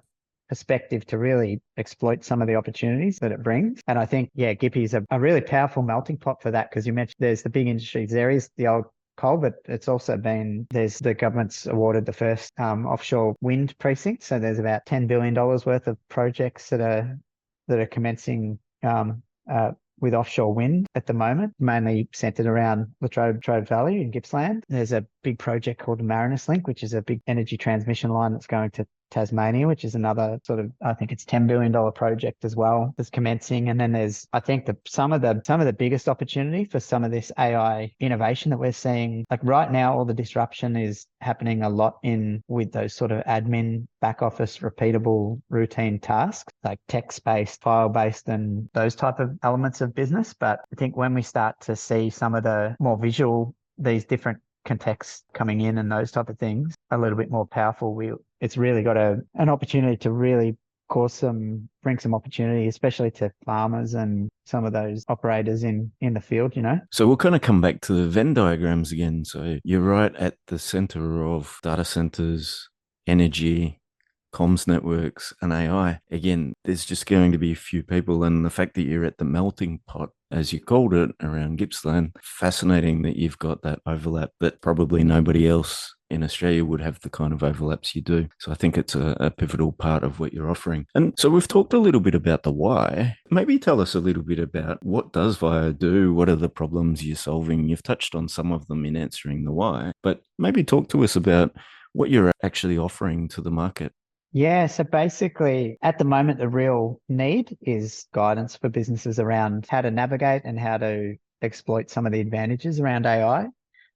perspective to really exploit some of the opportunities that it brings. And I think, yeah, Gippy is a really powerful melting pot for that, because you mentioned there's the big industries. There is the old coal, but it's also there's the government's awarded the first offshore wind precinct. So there's about $10 billion worth of projects that are commencing with offshore wind at the moment, mainly centered around Latrobe Valley in Gippsland. There's a big project called the Marinus Link, which is a big energy transmission line that's going to Tasmania, which is another sort of, I think it's $10 billion project as well that's commencing. And then there's, I think, some of the biggest opportunity for some of this AI innovation that we're seeing. Like right now, all the disruption is happening a lot with those sort of admin, back office, repeatable, routine tasks, like text-based, file-based, and those type of elements of business. But I think when we start to see some of the more visual, these different contexts coming in and those type of things a little bit more powerful, it's really got an opportunity to really bring some opportunity, especially to farmers and some of those operators in the field, you know.
So we'll kind of come back to the Venn diagrams again. So you're right at the center of data centers, energy, comms networks, and AI. Again, there's just going to be a few people, and the fact that you're at the melting pot, as you called it, around Gippsland, fascinating that you've got that overlap that probably nobody else in Australia would have the kind of overlaps you do. So I think it's a pivotal part of what you're offering. And so we've talked a little bit about the why. Maybe tell us a little bit about what does VAIO do? What are the problems you're solving? You've touched on some of them in answering the why, but maybe talk to us about what you're actually offering to the market.
Yeah, so basically at the moment, the real need is guidance for businesses around how to navigate and how to exploit some of the advantages around AI.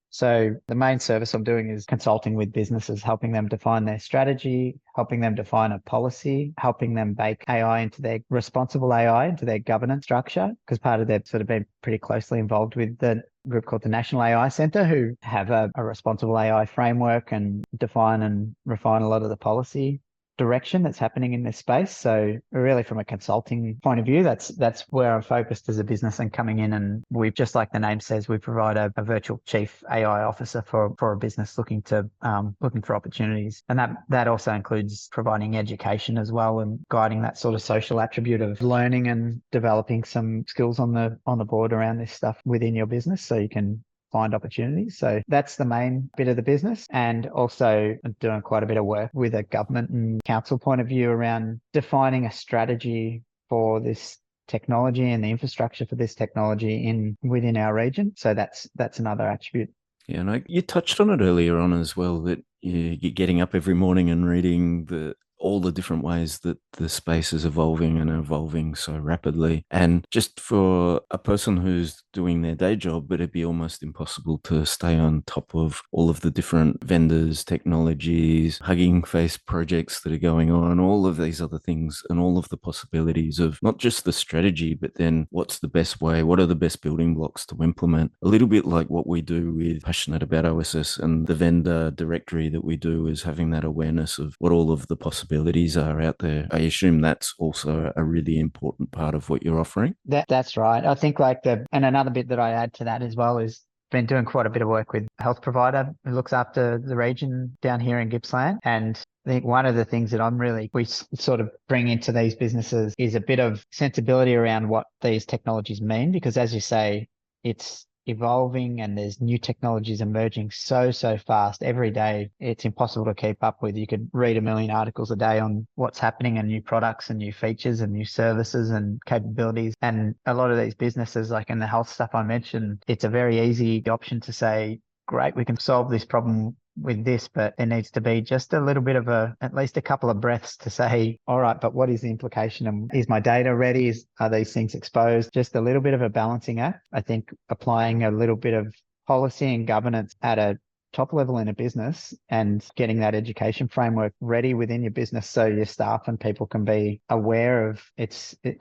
So the main service I'm doing is consulting with businesses, helping them define their strategy, helping them define a policy, helping them bake AI into their responsible AI into their governance structure, because part of they've sort of been pretty closely involved with the group called the National AI Centre, who have a responsible AI framework and define and refine a lot of the policy direction that's happening in this space. So really from a consulting point of view, that's where I'm focused as a business, and coming in, and we, just like the name says, we provide a virtual chief AI officer for a business looking to looking for opportunities. And that also includes providing education as well, and guiding that sort of social attribute of learning and developing some skills on the board around this stuff within your business, so you can find opportunities. So that's the main bit of the business, and also doing quite a bit of work with a government and council point of view around defining a strategy for this technology and the infrastructure for this technology within our region. So that's another attribute.
Yeah, and you touched on it earlier on as well, that you're getting up every morning and reading all the different ways that the space is evolving and evolving so rapidly. And just for a person who's doing their day job, it'd be almost impossible to stay on top of all of the different vendors, technologies, Hugging Face projects that are going on, all of these other things, and all of the possibilities of not just the strategy, but then what's the best way, what are the best building blocks to implement. A little bit like what we do with Passionate About OSS, and the vendor directory that we do is having that awareness of what all of the possibilities are out there. I assume that's also a really important part of what you're offering.
That's right. I think and another bit that I add to that as well is been doing quite a bit of work with a health provider who looks after the region down here in Gippsland. And I think one of the things that we sort of bring into these businesses is a bit of sensibility around what these technologies mean, because as you say, it's evolving and there's new technologies emerging so fast every day. It's impossible to keep up with. You could read a million articles a day on what's happening, and new products and new features and new services and capabilities. And a lot of these businesses, like in the health stuff I mentioned, it's a very easy option to say, great, we can solve this problem with this, but there needs to be just a little bit of at least a couple of breaths to say, all right, but what is the implication? And is my data ready? Are these things exposed? Just a little bit of a balancing act. I think applying a little bit of policy and governance at a top level in a business, and getting that education framework ready within your business, so your staff and people can be aware of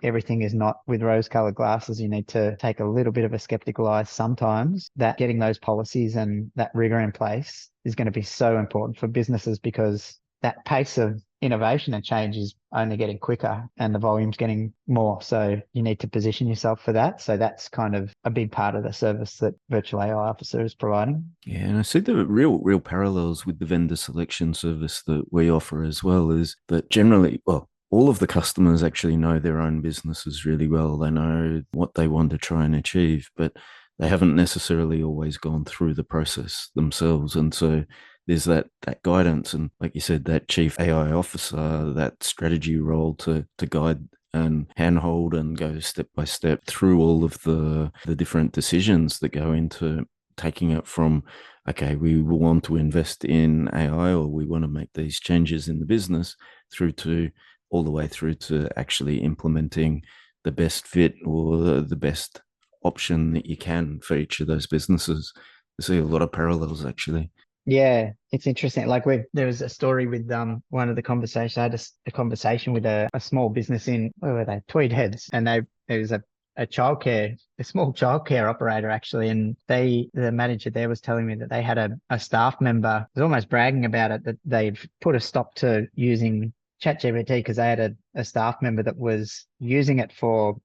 everything is not with rose-colored glasses. You need to take a little bit of a skeptical eye sometimes. That getting those policies and that rigor in place is going to be so important for businesses, because that pace of innovation and change is only getting quicker and the volume's getting more. So you need to position yourself for that. So that's kind of a big part of the service that Virtual AI Officer is providing.
Yeah, and I see the real parallels with the vendor selection service that we offer as well, is that generally, well, all of the customers actually know their own businesses really well. They know what they want to try and achieve, but they haven't necessarily always gone through the process themselves. And so there's that guidance, and like you said, that chief AI officer, that strategy role to guide and handhold and go step by step through all of the different decisions that go into taking it from, okay, we want to invest in AI, or we want to make these changes in the business, through to all the way through to actually implementing the best fit or the best option that you can for each of those businesses. I see a lot of parallels actually.
Yeah, it's interesting. Like there was a story with one of the conversations. I had a conversation with a small business in, where were they? Tweed Heads, and it was a small childcare operator actually, and the manager there was telling me that they had a staff member, was almost bragging about it, that they'd put a stop to using ChatGPT because they had a staff member that was using it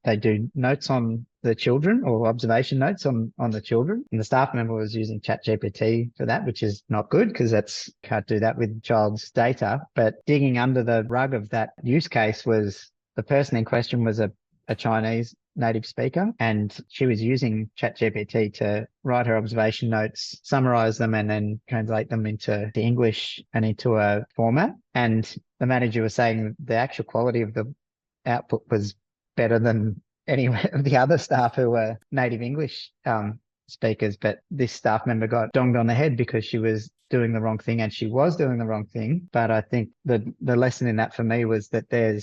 they do notes on the children, or observation notes on the children. And the staff member was using ChatGPT for that, which is not good, because can't do that with child's data. But digging under the rug of that use case was the person in question was a Chinese native speaker, and she was using ChatGPT to write her observation notes, summarize them, and then translate them into English and into a format. And the manager was saying the actual quality of the output was better than any of the other staff who were native English speakers. But this staff member got donged on the head because she was doing the wrong thing, and she was doing the wrong thing. But I think the lesson in that for me was that there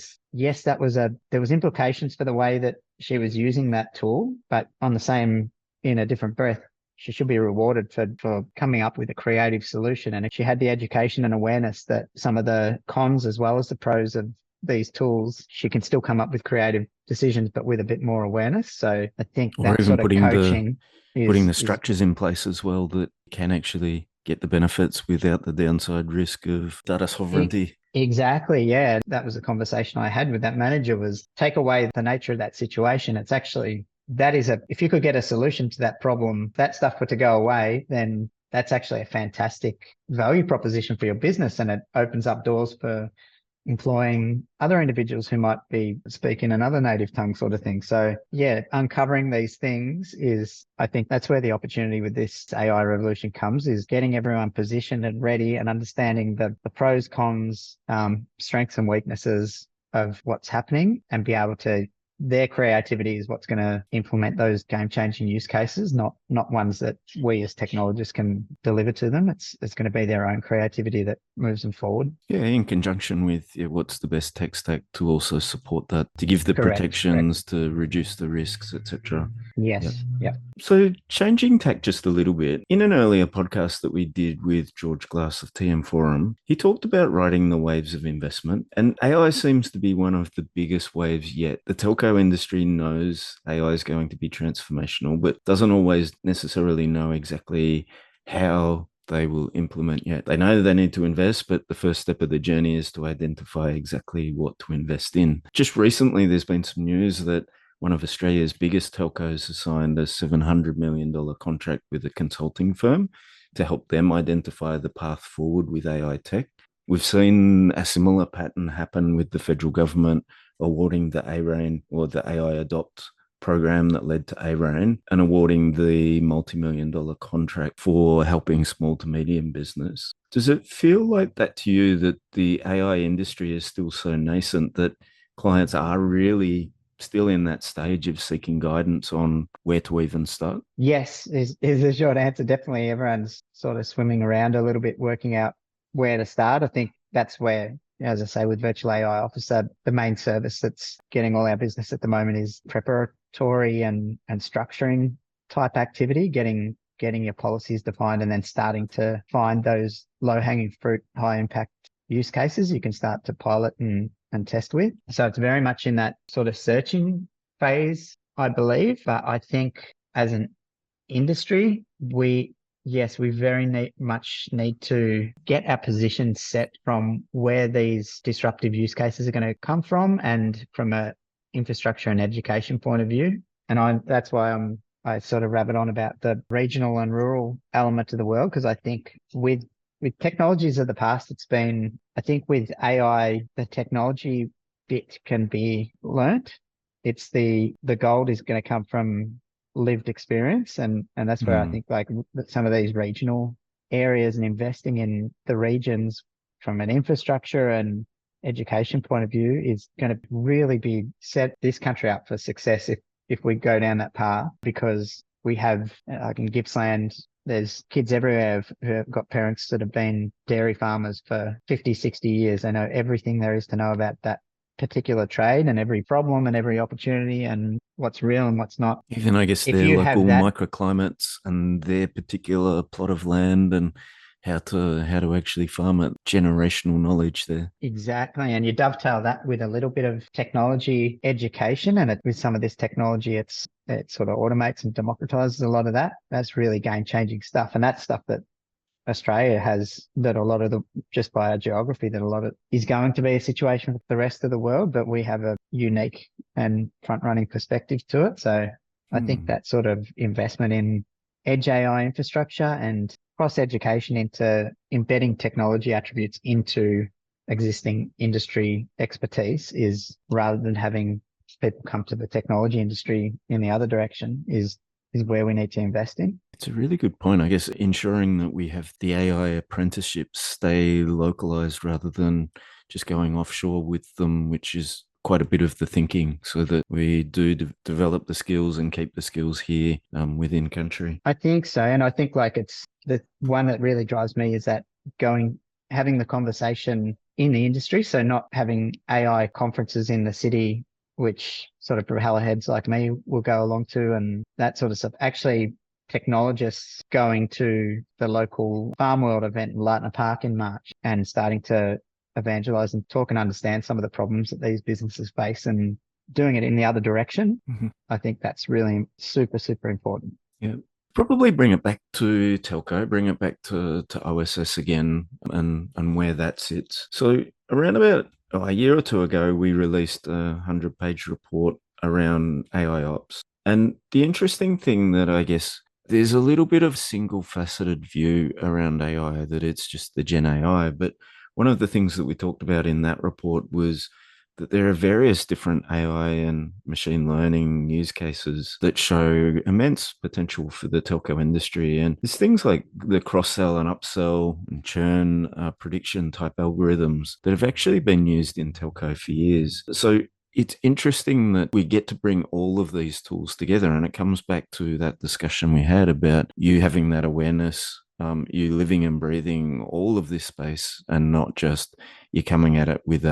was implications for the way that she was using that tool, but in a different breath, she should be rewarded for coming up with a creative solution. And if she had the education and awareness that some of the cons as well as the pros of these tools, she can still come up with creative decisions, but with a bit more awareness. So I think
Or
that
even
sort of coaching
putting the
is
structures in place as well that can actually get the benefits without the downside risk of data sovereignty.
Exactly. Yeah. That was a conversation I had with that manager, was take away the nature of that situation. It's actually, if you could get a solution to that problem, that stuff were to go away, then that's actually a fantastic value proposition for your business. And it opens up doors for employing other individuals who might be speaking another native tongue sort of thing. So yeah, uncovering these things I think that's where the opportunity with this AI revolution comes, is getting everyone positioned and ready and understanding the pros, cons, strengths and weaknesses of what's happening, and be able to, their creativity is what's going to implement those game-changing use cases, not ones that we as technologists can deliver to them. It's going to be their own creativity that moves them forward.
Yeah, in conjunction with what's the best tech stack to also support that, to give the
Correct.
protections, to reduce the risks, etc.
Yes. Yeah.
So, changing tack just a little bit, in an earlier podcast that we did with George Glass of TM Forum, he talked about riding the waves of investment, and AI seems to be one of the biggest waves yet. The telco industry knows AI is going to be transformational, but doesn't always necessarily know exactly how they will implement yet. They know they need to invest, but the first step of the journey is to identify exactly what to invest in. Just recently, there's been some news that one of Australia's biggest telcos has signed a $700 million contract with a consulting firm to help them identify the path forward with AI tech. We've seen a similar pattern happen with the federal government awarding the ARAIN, or the AI Adopt program that led to ARAIN, and awarding the multi-million-dollar contract for helping small to medium business. Does it feel like that to you, that the AI industry is still so nascent that clients are really still in that stage of seeking guidance on where to even start?
Yes, is a short answer. Definitely everyone's sort of swimming around a little bit, working out where to start. I think that's where, as I say, with Virtual AI Officer, the main service that's getting all our business at the moment is preparatory and structuring type activity, getting your policies defined, and then starting to find those low-hanging fruit, high-impact use cases you can start to pilot and test with. So it's very much in that sort of searching phase, I believe. But I think as an industry, we very much need to get our position set from where these disruptive use cases are going to come from, and from a infrastructure and education point of view. And that's why I sort of rabbit on about the regional and rural element of the world, because I think with technologies of the past, it's been, I think with AI, the technology bit can be learnt. It's the gold is going to come from lived experience. And that's where I think like some of these regional areas and investing in the regions from an infrastructure and education point of view is going to really be set this country up for success if we go down that path, because we have, like in Gippsland, there's kids everywhere who have got parents that have been dairy farmers for 50, 60 years. They know everything there is to know about that particular trade, and every problem and every opportunity, and what's real and what's not.
Even, I guess,
If
their
you have
local
that,
microclimates and their particular plot of land, and how to actually farm it. Generational knowledge there.
exactly. And you dovetail that with a little bit of technology education, and with some of this technology, it sort of automates and democratizes a lot of that. That's really game changing stuff. And that's stuff that Australia has, that a lot of just by our geography, that a lot of is going to be a situation with the rest of the world, but we have a unique and front running perspective to it. So I think that sort of investment in edge AI infrastructure and cross education into embedding technology attributes into existing industry expertise is, rather than having people come to the technology industry in the other direction, is where we need to invest in.
It's a really good point. I guess ensuring that we have the AI apprenticeships stay localized rather than just going offshore with them, which is quite a bit of the thinking, so that we do develop the skills and keep the skills here within country.
I think so. And I think like it's the one that really drives me is that having the conversation in the industry. So not having AI conferences in the city, which sort of propellerheads like me will go along to, and that sort of stuff. Actually technologists going to the local Farm World event in Lightner Park in March and starting to evangelize and talk and understand some of the problems that these businesses face and doing it in the other direction. I think that's really super, super important.
Yeah. Probably bring it back to telco, bring it back to OSS again and where that sits. So around about a year or two ago, we released a 100-page report around AI ops. And the interesting thing that I guess there's a little bit of single-faceted view around AI, that it's just the Gen AI. But one of the things that we talked about in that report was that there are various different AI and machine learning use cases that show immense potential for the telco industry. And there's things like the cross-sell and upsell and churn prediction type algorithms that have actually been used in telco for years. So it's interesting that we get to bring all of these tools together. And it comes back to that discussion we had about you having that awareness, you living and breathing all of this space, and not just you're coming at it with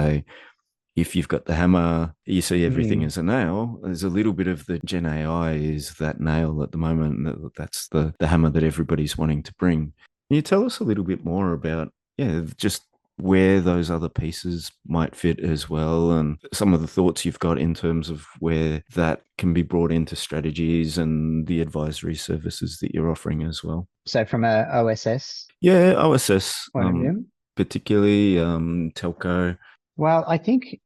if you've got the hammer, you see everything as a nail. There's a little bit of the Gen AI is that nail at the moment. That's the hammer that everybody's wanting to bring. Can you tell us a little bit more about, just where those other pieces might fit as well, and some of the thoughts you've got in terms of where that can be brought into strategies and the advisory services that you're offering as well?
So from a OSS?
Yeah, OSS,
point of view?
particularly telco.
Well, I think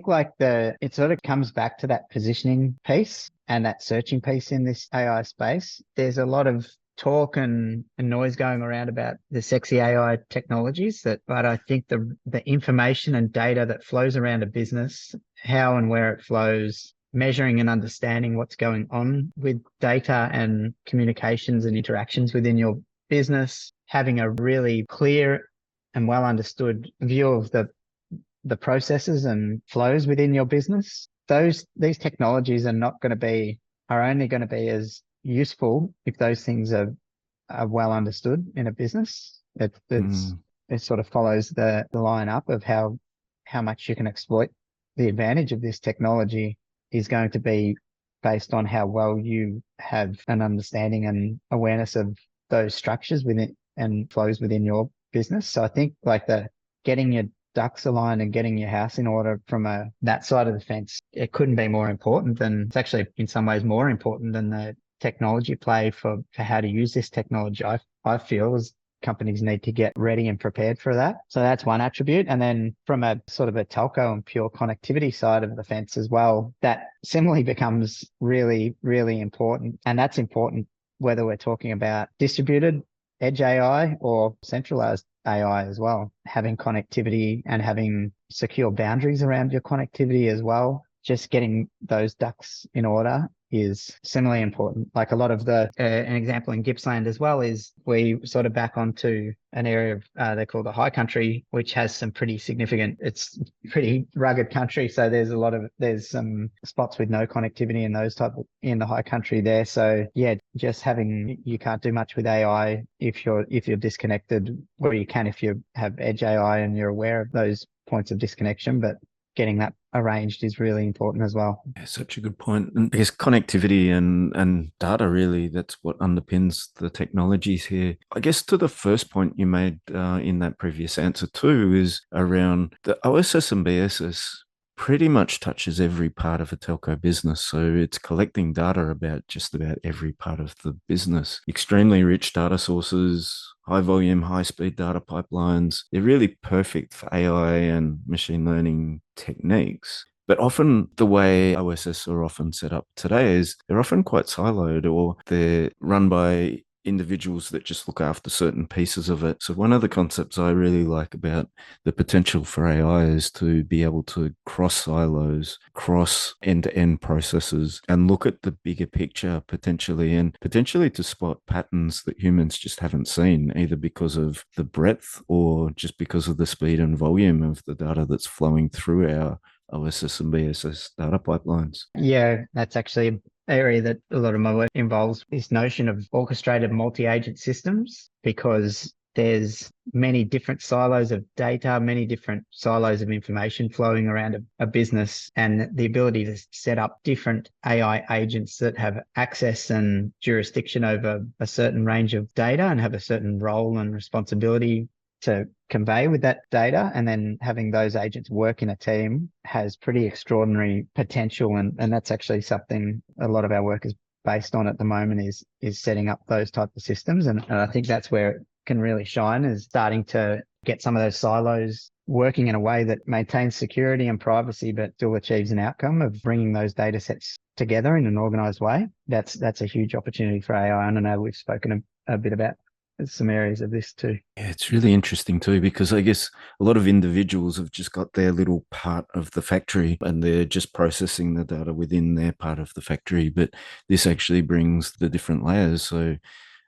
like it sort of comes back to that positioning piece and that searching piece in this AI space. There's a lot of talk and noise going around about the sexy AI technologies but I think the information and data that flows around a business, how and where it flows, measuring and understanding what's going on with data and communications and interactions within your business, having a really clear and well understood view of the processes and flows within your business. These technologies are only going to be as useful if those things are well understood in a business. It sort of follows the line up of how much you can exploit the advantage of this technology is going to be based on how well you have an understanding and awareness of those structures within and flows within your business. So I think like getting your ducks aligned and getting your house in order from that side of the fence, it couldn't be more important it's actually in some ways more important than the technology play for how to use this technology. I feel as companies need to get ready and prepared for that. So that's one attribute. And then from a sort of a telco and pure connectivity side of the fence as well, that similarly becomes really, really important. And that's important whether we're talking about distributed edge AI or centralized AI as well. Having connectivity and having secure boundaries around your connectivity as well. Just getting those ducks in order is similarly important. Like a lot of an example in Gippsland as well is we sort of back onto an area of they call the high country, which has some pretty significant, it's pretty rugged country. So there's some spots with no connectivity and those in the high country there. So yeah, just you can't do much with AI if you're disconnected, or you can if you have edge AI and you're aware of those points of disconnection, but getting that arranged is really important as well.
Yeah, such a good point. And I guess connectivity and data, really, that's what underpins the technologies here. I guess to the first point you made in that previous answer too is around the OSS and BSS pretty much touches every part of a telco business. So it's collecting data about just about every part of the business. Extremely rich data sources, high volume, high speed data pipelines. They're really perfect for AI and machine learning techniques. But often the way OSS are often set up today is they're often quite siloed, or they're run by individuals that just look after certain pieces of it. So one of the concepts I really like about the potential for AI is to be able to cross silos, cross end-to-end processes, and look at the bigger picture potentially, and potentially to spot patterns that humans just haven't seen, either because of the breadth or just because of the speed and volume of the data that's flowing through our OSS and BSS data pipelines.
Yeah, that's actually an area that a lot of my work involves, this notion of orchestrated multi-agent systems, because there's many different silos of data, many different silos of information flowing around a business, and the ability to set up different AI agents that have access and jurisdiction over a certain range of data and have a certain role and responsibility to convey with that data, and then having those agents work in a team has pretty extraordinary potential. And that's actually something a lot of our work is based on at the moment, is setting up those type of systems. And I think that's where it can really shine, is starting to get some of those silos working in a way that maintains security and privacy, but still achieves an outcome of bringing those data sets together in an organized way. That's a huge opportunity for AI. And I know we've spoken a bit about some areas of this too.
Yeah, it's really interesting too, because I guess a lot of individuals have just got their little part of the factory and they're just processing the data within their part of the factory. But this actually brings the different layers. So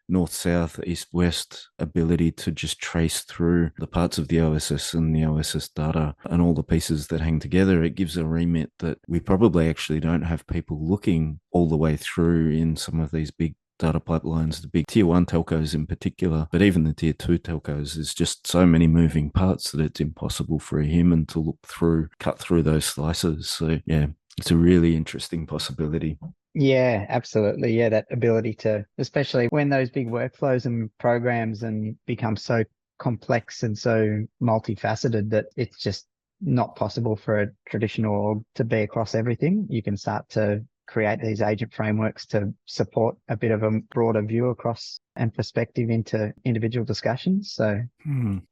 north, south, east, west ability to just trace through the parts of the OSS and the OSS data and all the pieces that hang together. It gives a remit that we probably actually don't have people looking all the way through in some of these big data pipelines, the big tier one telcos in particular, but even the tier two telcos, there's just so many moving parts that it's impossible for a human to look through, cut through those slices. So yeah, it's a really interesting possibility.
Yeah, absolutely. Yeah, that ability to, especially when those big workflows and programs and become so complex and so multifaceted that it's just not possible for a traditional org to be across everything. You can start to create these agent frameworks to support a bit of a broader view across and perspective into individual discussions. So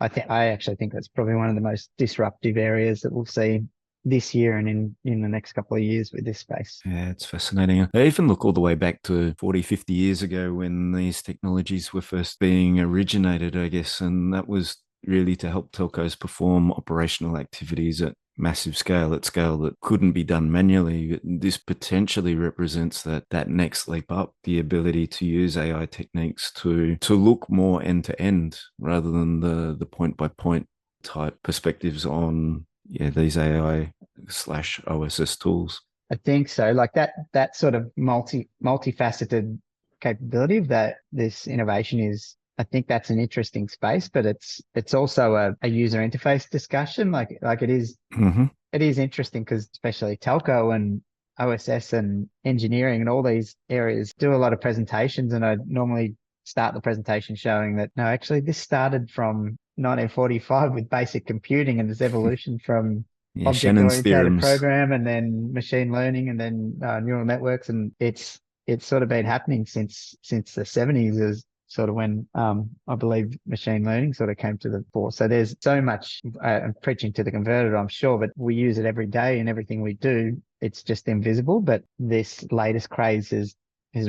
I actually think that's probably one of the most disruptive areas that we'll see this year and in the next couple of years with this space.
Yeah, it's fascinating. I even look all the way back to 40, 50 years ago when these technologies were first being originated, I guess, and that was really to help telcos perform operational activities at massive scale, at scale that couldn't be done manually. This potentially represents that next leap up, the ability to use AI techniques to look more end to end rather than the point by point type perspectives on these AI / OSS tools.
I think so. Like that sort of multifaceted capability of this innovation is, I think that's an interesting space, but it's also a user interface discussion. Like it is, it is interesting because especially telco and OSS and engineering and all these areas do a lot of presentations, and I normally start the presentation showing that no, actually this started from 1945 with basic computing and its evolution from
Shannon's
object-oriented
theorems.
program and then machine learning and then neural networks, and it's sort of been happening since the 70s, is sort of when I believe machine learning sort of came to the fore. So there's so much, I'm preaching to the converted, I'm sure, but we use it every day in everything we do. It's just invisible, but this latest craze has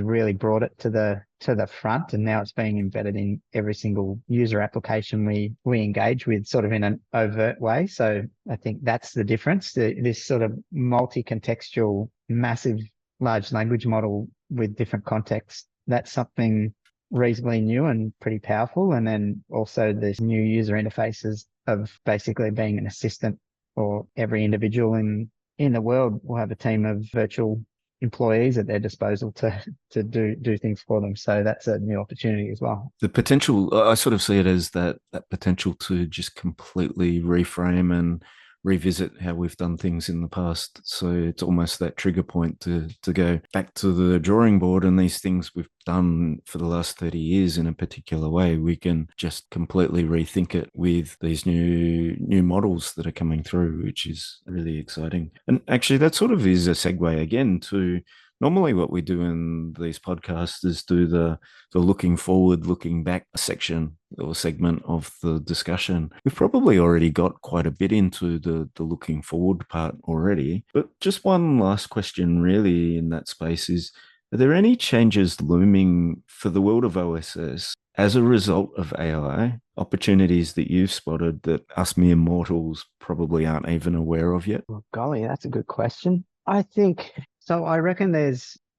really brought it to the front, and now it's being embedded in every single user application we engage with, sort of in an overt way. So I think that's the difference. This sort of multi-contextual, massive large language model with different contexts, that's something reasonably new and pretty powerful. And then also there's new user interfaces of basically being an assistant, or every individual in the world will have a team of virtual employees at their disposal to do things for them. So that's a new opportunity as well.
The potential, I sort of see it as that potential to just completely reframe and revisit how we've done things in the past. So it's almost that trigger point to go back to the drawing board, and these things we've done for the last 30 years in a particular way, we can just completely rethink it with these new models that are coming through, which is really exciting. And actually that sort of is a segue again to normally what we do in these podcasts is do the looking forward, looking back section or segment of the discussion. We've probably already got quite a bit into the looking forward part already. But just one last question really in that space is, are there any changes looming for the world of OSS as a result of AI, opportunities that you've spotted that us mere mortals probably aren't even aware of yet?
Well, golly, that's a good question. I think so. I reckon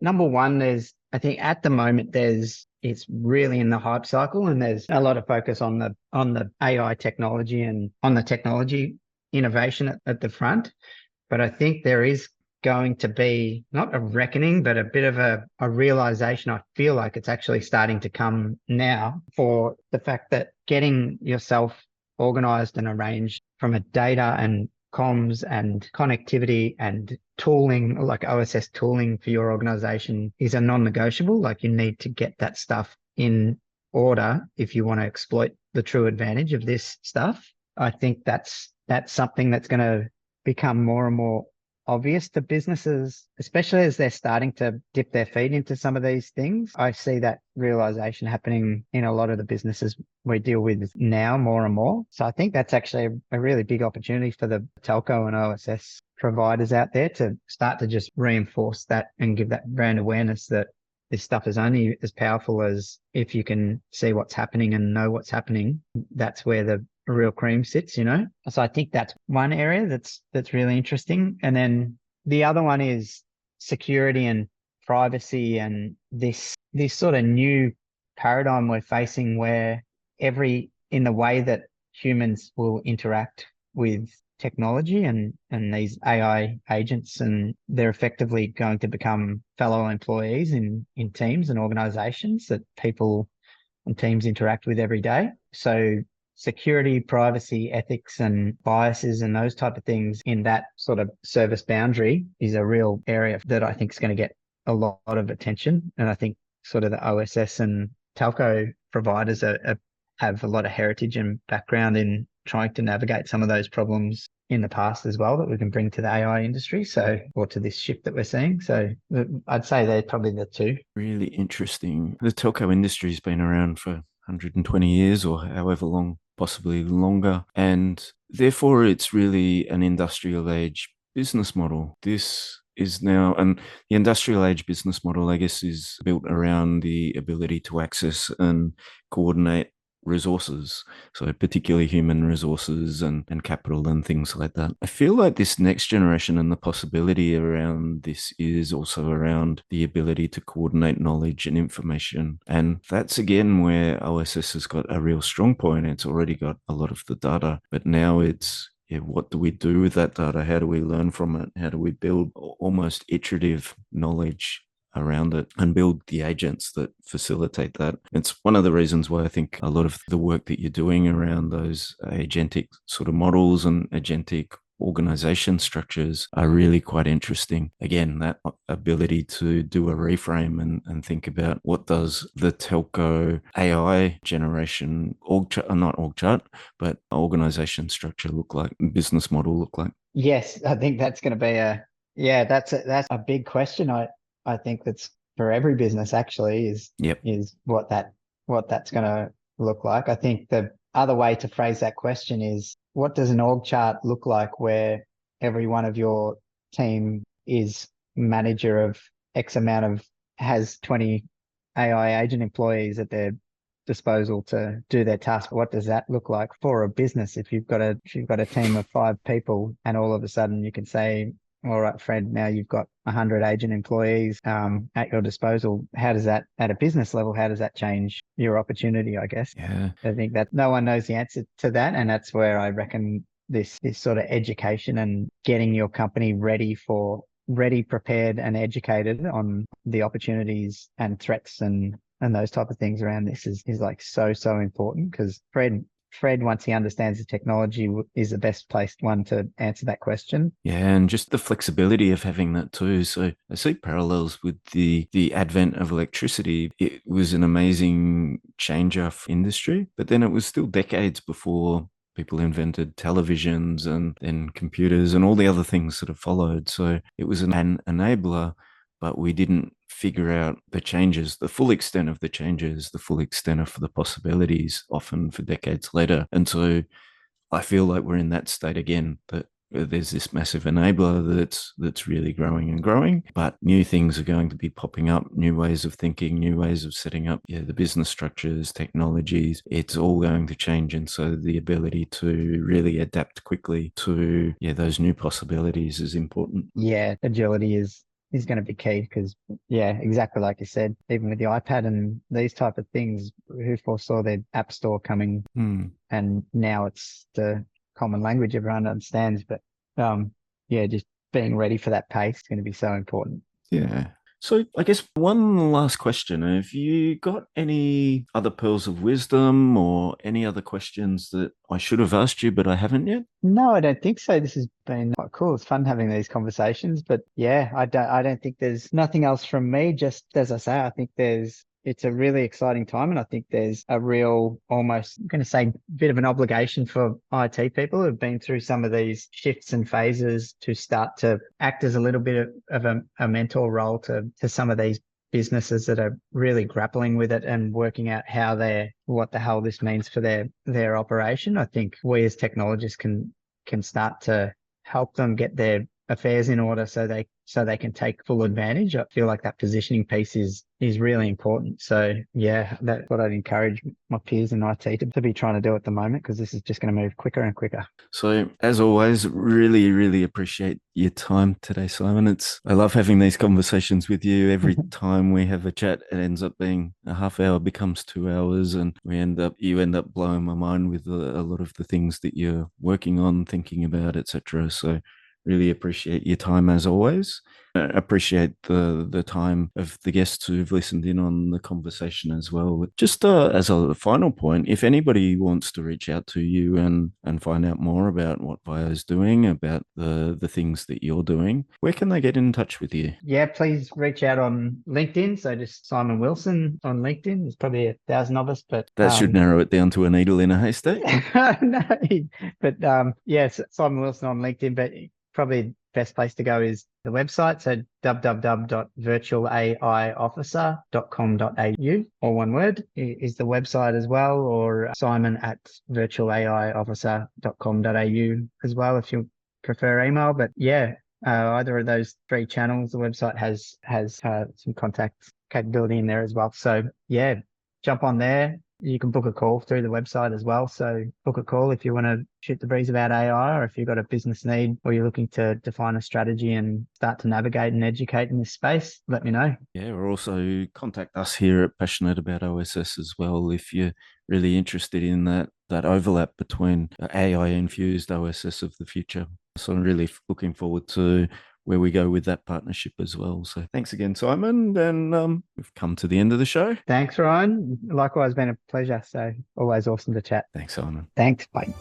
number one, I think at the moment it's really in the hype cycle, and there's a lot of focus on the AI technology and on the technology innovation at the front. But I think there is going to be not a reckoning, but a bit of a realization. I feel like it's actually starting to come now, for the fact that getting yourself organized and arranged from a data and comms and connectivity and tooling, like OSS tooling for your organization, is a non-negotiable. Like, you need to get that stuff in order if you want to exploit the true advantage of this stuff. I think that's something that's going to become more and more obvious to businesses, especially as they're starting to dip their feet into some of these things. I see that realization happening in a lot of the businesses we deal with now, more and more. So I think that's actually a really big opportunity for the telco and OSS providers out there to start to just reinforce that and give that brand awareness that this stuff is only as powerful as if you can see what's happening and know what's happening. That's where the real cream sits, you know? So I think that's one area that's really interesting. And then the other one is security and privacy, and this sort of new paradigm we're facing, where in the way that humans will interact with technology and these AI agents, and they're effectively going to become fellow employees in teams and organizations that people and teams interact with every day. So security, privacy, ethics and biases and those type of things in that sort of service boundary is a real area that I think is going to get a lot of attention. And I think sort of the OSS and telco providers have a lot of heritage and background in trying to navigate some of those problems in the past as well, that we can bring to the AI industry, or to this shift that we're seeing. So I'd say they're probably the two.
Really interesting. The telco industry's been around for 120 years or however long, possibly longer, and therefore it's really an industrial age business model. This is now, and the industrial age business model, I guess, is built around the ability to access and coordinate resources, so particularly human resources and capital and things like that. I feel like this next generation and the possibility around this is also around the ability to coordinate knowledge and information. And that's again where OSS has got a real strong point. It's already got a lot of the data, but now it's, what do we do with that data? How do we learn from it? How do we build almost iterative knowledge around it and build the agents that facilitate that? It's one of the reasons why I think a lot of the work that you're doing around those agentic sort of models and agentic organization structures are really quite interesting. Again, that ability to do a reframe and think about, what does the telco AI generation not org chart, but organization structure look like, business model look like?
Yes, I think that's going to be that's a big question. I think that's for every business actually, is what that's going to look like. I think the other way to phrase that question is, what does an org chart look like where every one of your team is manager of X amount of, has 20 AI agent employees at their disposal to do their task? What does that look like for a business? If you've got a team of 5 people and all of a sudden you can say, all right, Fred, now you've got 100 agent employees at your disposal. How does that, at a business level, how does that change your opportunity, I guess?
Yeah.
I think that no one knows the answer to that. And that's where I reckon this sort of education and getting your company ready, prepared and educated on the opportunities and threats and those type of things around this is like so important, because Fred, once he understands the technology, is the best placed one to answer that question.
Yeah, and just the flexibility of having that too. So I see parallels with the advent of electricity. It was an amazing changer for industry, but then it was still decades before people invented televisions and then computers and all the other things that have followed. So it was an enabler, but we didn't figure out the changes, the full extent of the changes, the full extent of the possibilities, often for decades later. And so I feel like we're in that state again, that there's this massive enabler that's really growing and growing, but new things are going to be popping up, new ways of thinking, new ways of setting up the business structures, technologies. It's all going to change. And so the ability to really adapt quickly to those new possibilities is important.
Yeah, agility is going to be key, because exactly like you said, even with the iPad and these type of things, who foresaw their app store coming? And now it's the common language everyone understands. But just being ready for that pace is going to be so important.
Yeah. So I guess one last question. Have you got any other pearls of wisdom or any other questions that I should have asked you, but I haven't yet?
No, I don't think so. This has been quite cool. It's fun having these conversations, but yeah, I don't think there's nothing else from me. Just as I say, I think it's a really exciting time, and I think there's a real, almost, I'm going to say, bit of an obligation for IT people who've been through some of these shifts and phases to start to act as a little bit of a mentor role to some of these businesses that are really grappling with it and working out what the hell this means for their operation. I think we as technologists can start to help them get their affairs in order so they can take full advantage. I feel like that positioning piece is really important. So yeah, that's what I'd encourage my peers in IT to be trying to do at the moment, because this is just going to move quicker and quicker.
So as always, really, really appreciate your time today, Simon. I love having these conversations with you. Every time we have a chat, it ends up being a half hour becomes 2 hours, and you end up blowing my mind with a lot of the things that you're working on, thinking about, etc. So really appreciate your time as always. Appreciate the time of the guests who've listened in on the conversation as well. Just as a final point, if anybody wants to reach out to you and find out more about what VAIO is doing, about the things that you're doing, where can they get in touch with you?
Yeah, please reach out on LinkedIn. So just Simon Wilson on LinkedIn. There's probably 1,000 of us, but
that should narrow it down to a needle in a haystack.
no, but yes, Simon Wilson on LinkedIn. But probably best place to go is the website. So www.virtualaiofficer.com.au, all one word, is the website as well, or simon@virtualaiofficer.com.au as well, if you prefer email. But yeah, either of those three channels, the website has some contact capability in there as well. So yeah, jump on there. You can book a call through the website as well. So book a call if you want to shoot the breeze about AI, or if you've got a business need, or you're looking to define a strategy and start to navigate and educate in this space, let me know.
Yeah, or also contact us here at Passionate About OSS as well if you're really interested in that overlap between AI infused OSS of the future. So I'm really looking forward to where we go with that partnership as well. So thanks again, Simon. And we've come to the end of the show.
Thanks, Ryan. Likewise, been a pleasure. So always awesome to chat.
Thanks, Simon.
Thanks. Bye.